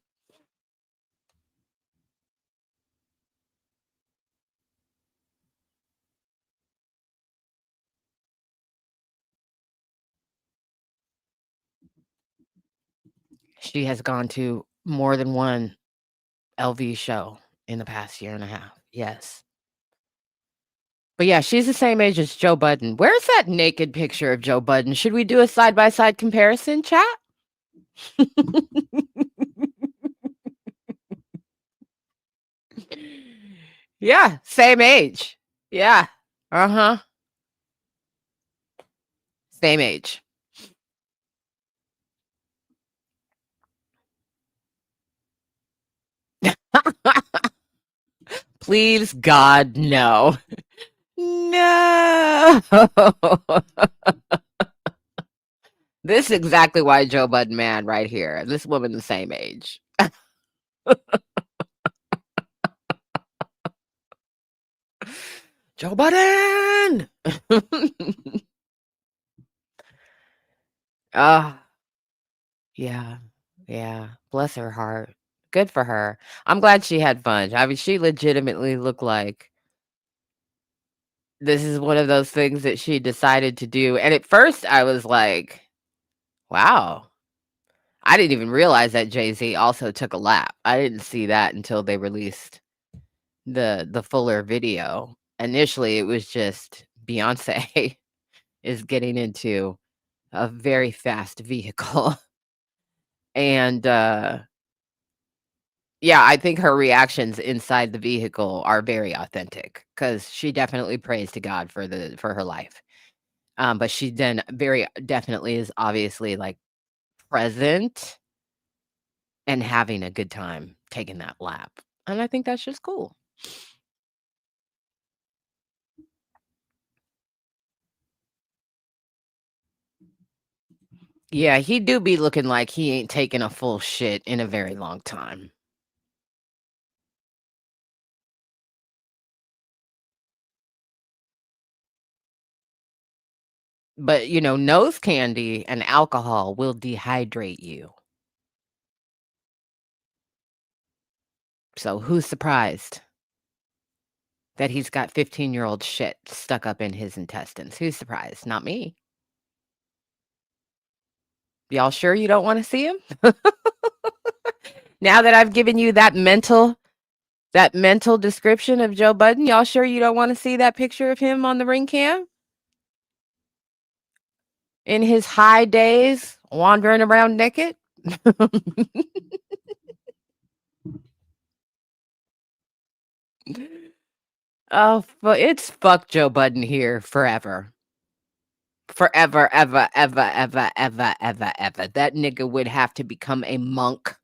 She has gone to more than one LV show in the past year and a half. Yes. But yeah, she's the same age as Joe Budden. Where's that naked picture of Joe Budden? Should we do a side-by-side comparison, chat? Yeah, same age. Yeah. Uh-huh. Same age. Please, God, no. No. This is exactly why Joe Budden mad right here. This woman the same age. Joe Budden. Ah, yeah. Yeah. Bless her heart. Good for her. I'm glad she had fun. I mean, she legitimately looked like this is one of those things that she decided to do. And at first I was like, wow. I didn't even realize that Jay-Z also took a lap. I didn't see that until they released the fuller video. Initially, it was just Beyonce is getting into a very fast vehicle. And, yeah, I think her reactions inside the vehicle are very authentic because she definitely prays to God for her life. But she then very definitely is obviously, like, present and having a good time taking that lap, and I think that's just cool. Yeah, he do be looking like he ain't taken a full shit in a very long time. But, nose candy and alcohol will dehydrate you. So who's surprised that he's got 15-year-old shit stuck up in his intestines? Who's surprised? Not me. Y'all sure you don't wanna see him? Now that I've given you that mental description of Joe Budden, y'all sure you don't wanna see that picture of him on the ring cam? In his high days, wandering around naked? Oh, it's fuck Joe Budden here forever. Forever, ever, ever, ever, ever, ever, ever. That nigga would have to become a monk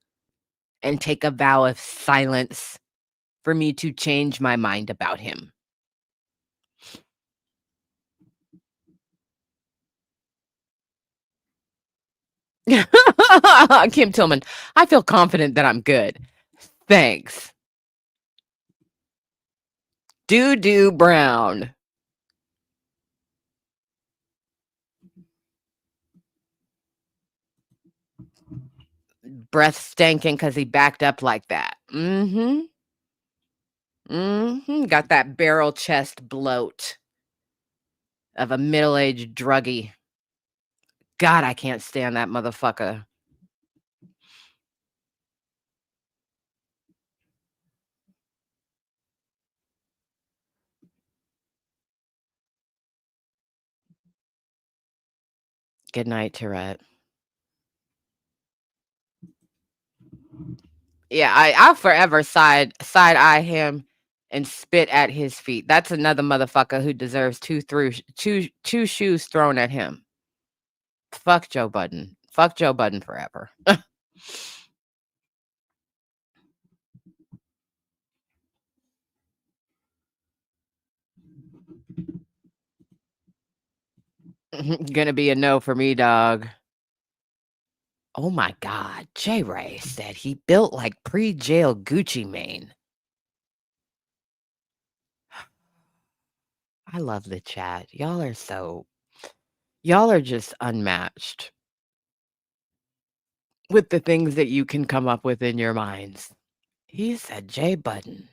and take a vow of silence for me to change my mind about him. Kim Tillman, I feel confident that I'm good. Thanks. Doo Brown. Breath stanking because he backed up like that. Mm-hmm. Mm-hmm. Got that barrel chest bloat of a middle-aged druggie. God, I can't stand that motherfucker. Good night, Tourette. Yeah, I'll forever side eye him and spit at his feet. That's another motherfucker who deserves two shoes thrown at him. Fuck Joe Budden. Fuck Joe Budden forever. Gonna be a no for me, dog. Oh my God. J Ray said he built like pre-jail Gucci Mane. I love the chat. Y'all are just unmatched with the things that you can come up with in your minds. He said Jay Budden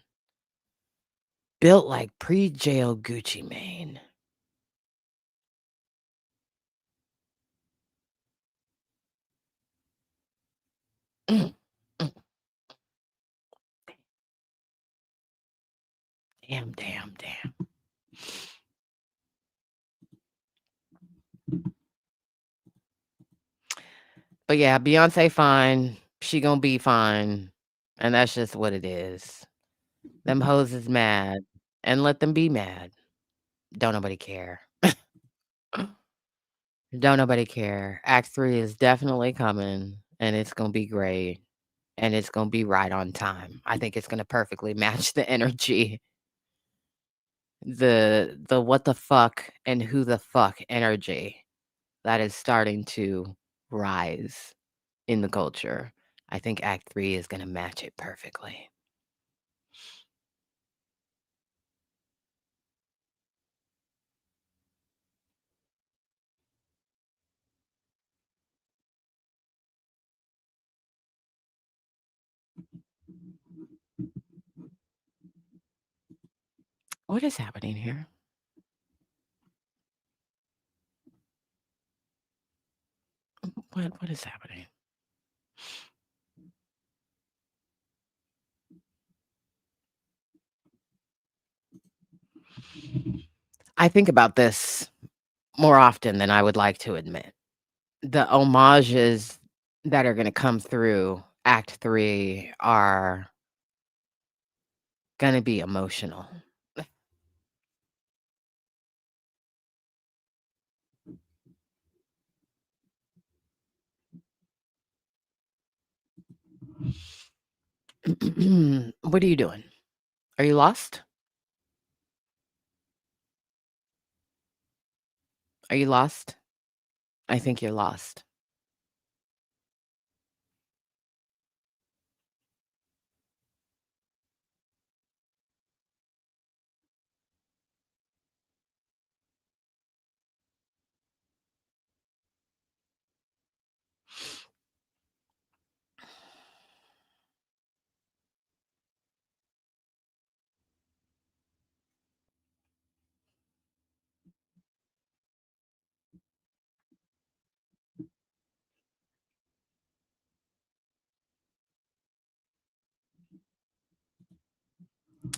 built like pre-jail Gucci Mane. Mm, mm. Damn, damn, damn. But yeah, Beyonce fine. She gonna be fine. And that's just what it is. Them hoes is mad. And let them be mad. Don't nobody care. Don't nobody care. Act 3 is definitely coming, and it's gonna be great. and it's gonna be right on time. I think it's gonna perfectly match the energy, the what the fuck and who the fuck energy that is starting to rise in the culture. I think Act 3 is gonna match it perfectly. What is happening here? What is happening? I think about this more often than I would like to admit. The homages that are gonna come through Act 3 are gonna be emotional. What are you doing? Are you lost? Are you lost? I think you're lost.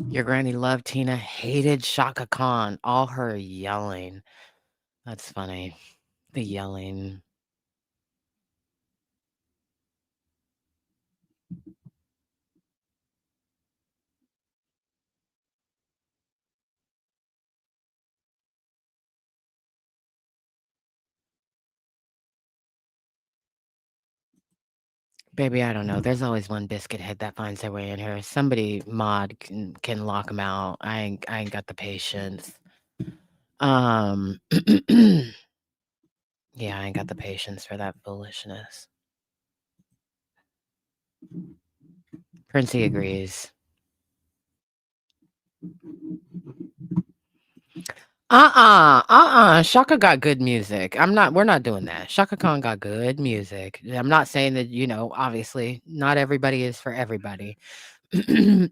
Your granny loved Tina, hated Shaka Khan, all her yelling. That's funny. The yelling. Baby, I don't know. There's always one biscuit head that finds their way in here. Somebody mod can lock them out. I ain't got the patience. Um, yeah, I ain't got the patience for that foolishness. Princey agrees. Shaka got good music. We're not doing that. Shaka Khan got good music. I'm not saying that, obviously not everybody is for everybody.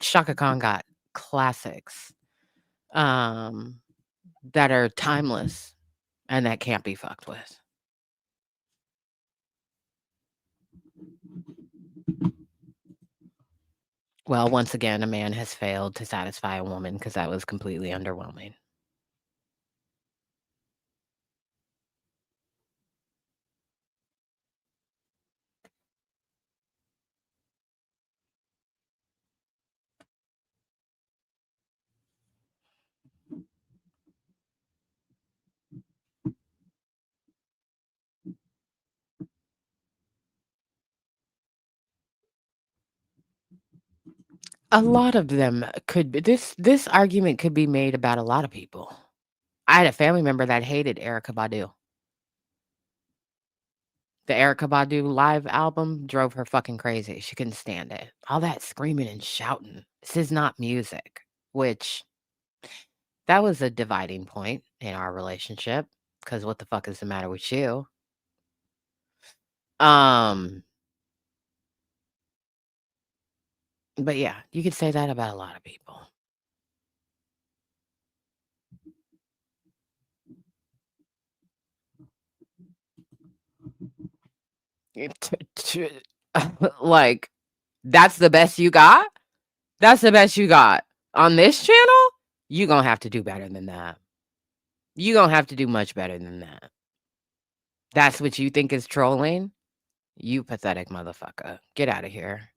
Shaka Khan got classics um that are timeless and that can't be fucked with. Well, once again, a man has failed to satisfy a woman because that was completely underwhelming. A lot of them could be this argument could be made about a lot of people. I had a family member that hated Erica Badu. The Erica Badu live album drove her fucking crazy. She couldn't stand it. All that screaming and shouting. This is not music, which that was a dividing point in our relationship. Because what the fuck is the matter with you? Um, but yeah, you could say that about a lot of people. Like, that's the best you got? That's the best you got. On this channel, you gonna have to do better than that. You gonna have to do much better than that. That's what you think is trolling? You pathetic motherfucker. Get out of here.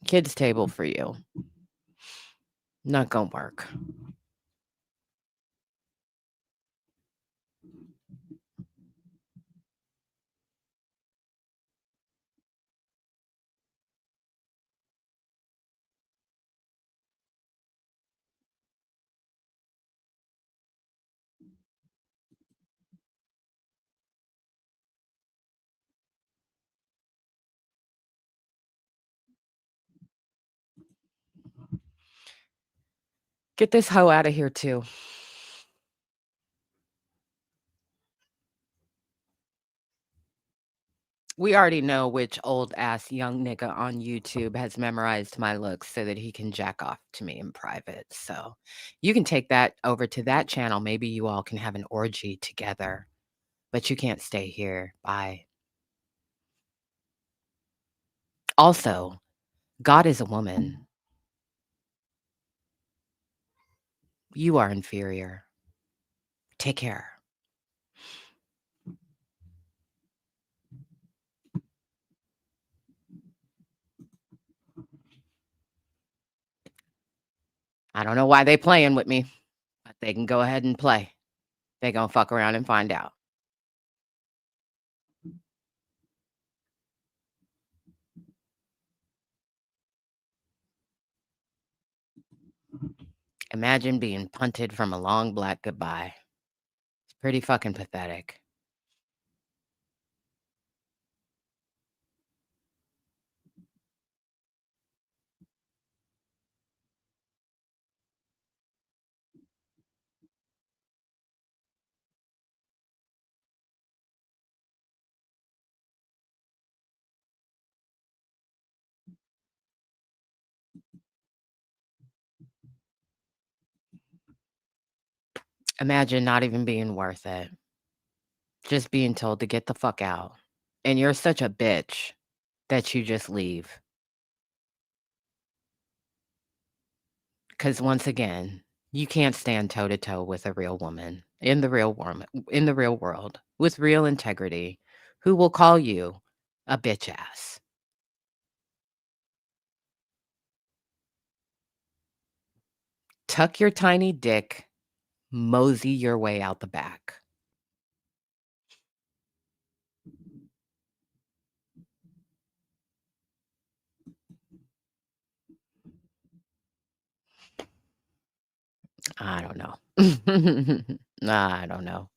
Kids table for you. Not gonna work. Get this hoe out of here too. We already know which old ass young nigga on YouTube has memorized my looks so that he can jack off to me in private. So you can take that over to that channel. Maybe you all can have an orgy together, but you can't stay here. Bye. Also, God is a woman. You are inferior. Take care. I don't know why they playing with me, but they can go ahead and play. They gonna fuck around and find out. Imagine being punted from a long black goodbye. It's pretty fucking pathetic. Imagine not even being worth it. Just being told to get the fuck out. And you're such a bitch that you just leave. Because once again, you can't stand toe to toe with a real woman in the real world with real integrity who will call you a bitch ass. Tuck your tiny dick, mosey your way out the back. I don't know. I don't know.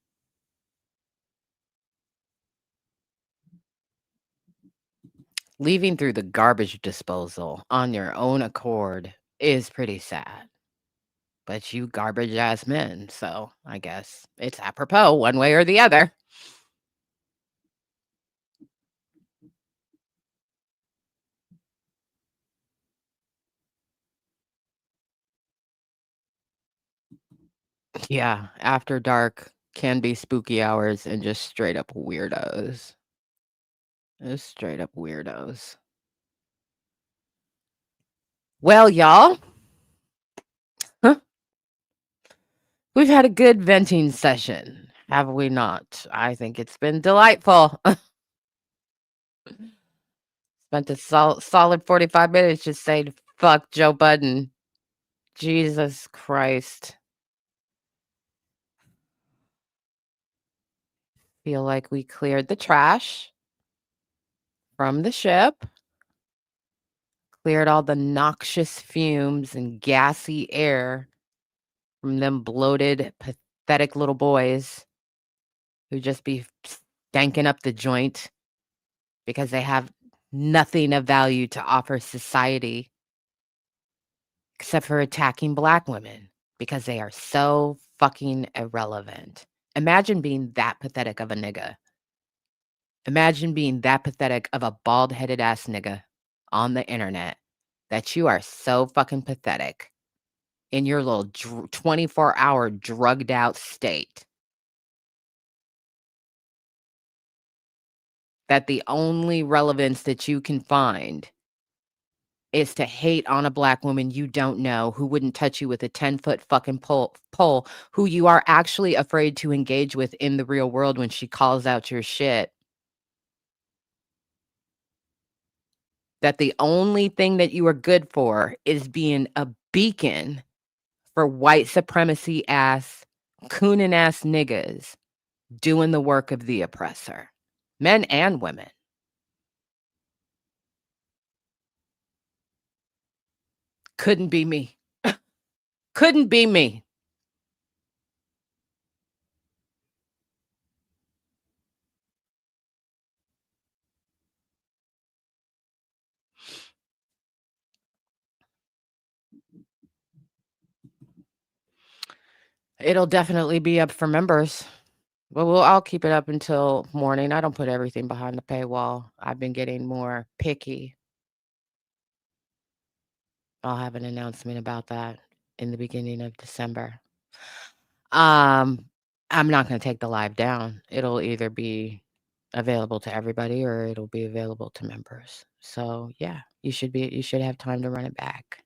Leaving through the garbage disposal on your own accord is pretty sad. But you garbage ass men, so I guess it's apropos one way or the other. Yeah, after dark can be spooky hours and just straight up weirdos. Just straight up weirdos. Well, y'all, huh? We've had a good venting session, have we not? I think it's been delightful. Spent a solid 45 minutes just saying, fuck Joe Budden. Jesus Christ. Feel like we cleared the trash from the ship, cleared all the noxious fumes and gassy air from them bloated, pathetic little boys who just be stanking up the joint because they have nothing of value to offer society except for attacking Black women because they are so fucking irrelevant. Imagine being that pathetic of a nigga. Imagine being that pathetic of a bald-headed ass nigga on the internet that you are so fucking pathetic in your little 24-hour drugged out state that the only relevance that you can find is to hate on a Black woman you don't know who wouldn't touch you with a 10-foot fucking pole, who you are actually afraid to engage with in the real world when she calls out your shit. That the only thing that you are good for is being a beacon for white supremacy ass, coonin' ass niggas doing the work of the oppressor, men and women. Couldn't be me. Couldn't be me. It'll definitely be up for members. But I'll keep it up until morning. I don't put everything behind the paywall. I've been getting more picky. I'll have an announcement about that in the beginning of December. I'm not gonna take the live down. It'll either be available to everybody or it'll be available to members. So, yeah, you should have time to run it back.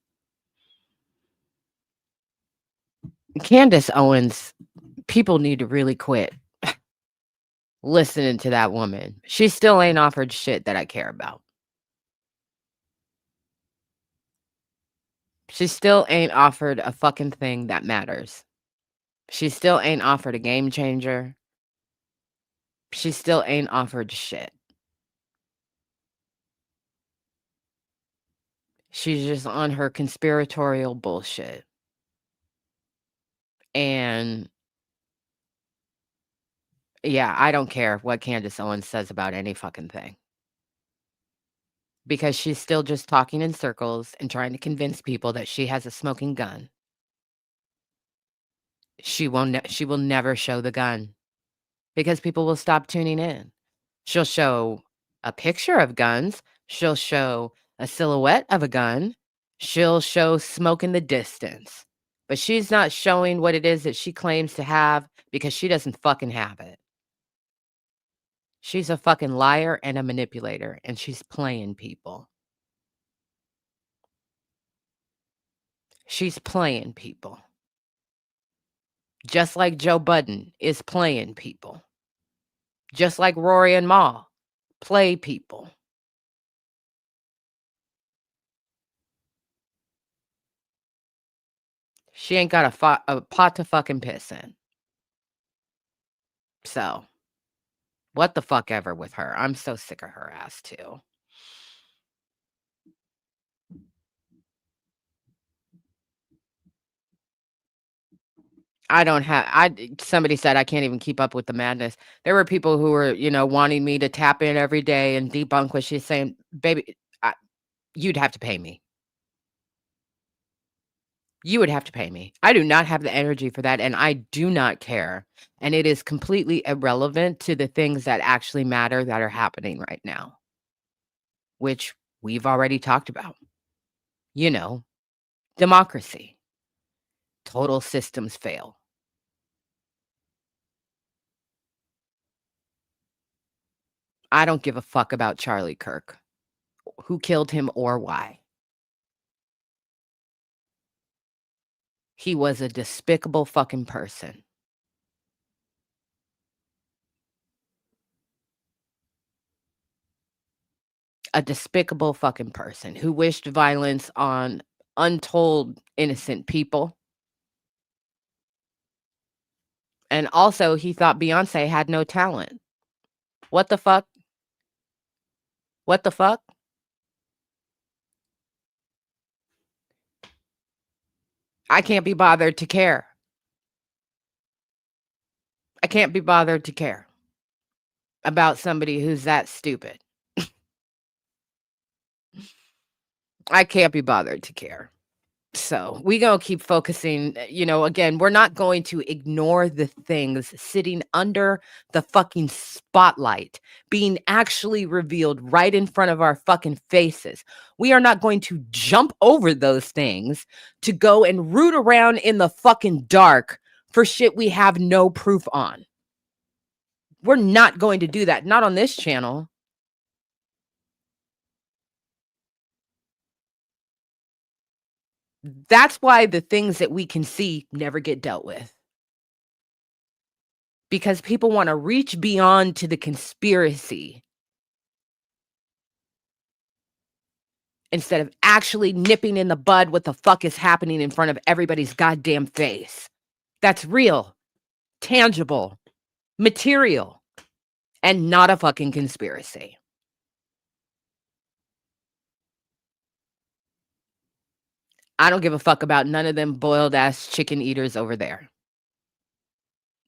Candace Owens, people need to really quit listening to that woman. She still ain't offered shit that I care about. She still ain't offered a fucking thing that matters. She still ain't offered a game changer. She still ain't offered shit. She's just on her conspiratorial bullshit. And yeah, I don't care what Candace Owens says about any fucking thing. Because she's still just talking in circles and trying to convince people that she has a smoking gun. She will never show the gun because people will stop tuning in. She'll show a picture of guns. She'll show a silhouette of a gun. She'll show smoke in the distance. But she's not showing what it is that she claims to have because she doesn't fucking have it. She's a fucking liar and a manipulator, and she's playing people. She's playing people. Just like Joe Budden is playing people. Just like Rory and Ma play people. She ain't got a pot to fucking piss in. So, what the fuck ever with her. I'm so sick of her ass too. Somebody said I can't even keep up with the madness. There were people who were, wanting me to tap in every day and debunk what she's saying. Baby, you'd have to pay me. You would have to pay me. I do not have the energy for that, and I do not care. And it is completely irrelevant to the things that actually matter that are happening right now, which we've already talked about. Democracy. Total systems fail. I don't give a fuck about Charlie Kirk. Who killed him or why? He was a despicable fucking person. A despicable fucking person who wished violence on untold innocent people. And also, he thought Beyoncé had no talent. What the fuck? What the fuck? I can't be bothered to care. I can't be bothered to care about somebody who's that stupid. I can't be bothered to care. So we gonna keep focusing, again, we're not going to ignore the things sitting under the fucking spotlight, being actually revealed right in front of our fucking faces. We are not going to jump over those things to go and root around in the fucking dark for shit we have no proof on. We're not going to do that, not on this channel. That's why the things that we can see never get dealt with. Because people want to reach beyond to the conspiracy instead of actually nipping in the bud what the fuck is happening in front of everybody's goddamn face. That's real, tangible, material, and not a fucking conspiracy. I don't give a fuck about none of them boiled ass chicken eaters over there.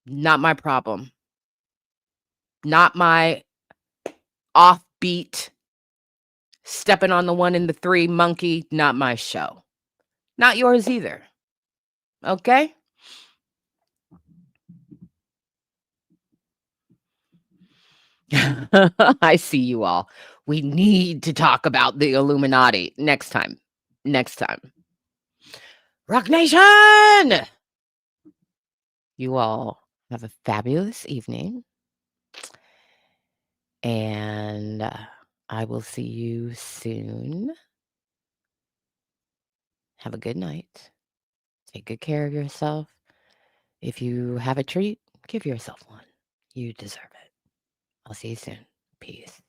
Not my problem. Not my offbeat, stepping on the one and the three monkey, not my show. Not yours either. Okay? I see you all. We need to talk about the Illuminati next time. Next time. Rock Nation! You all have a fabulous evening. And I will see you soon. Have a good night. Take good care of yourself. If you have a treat, give yourself one. You deserve it. I'll see you soon. Peace.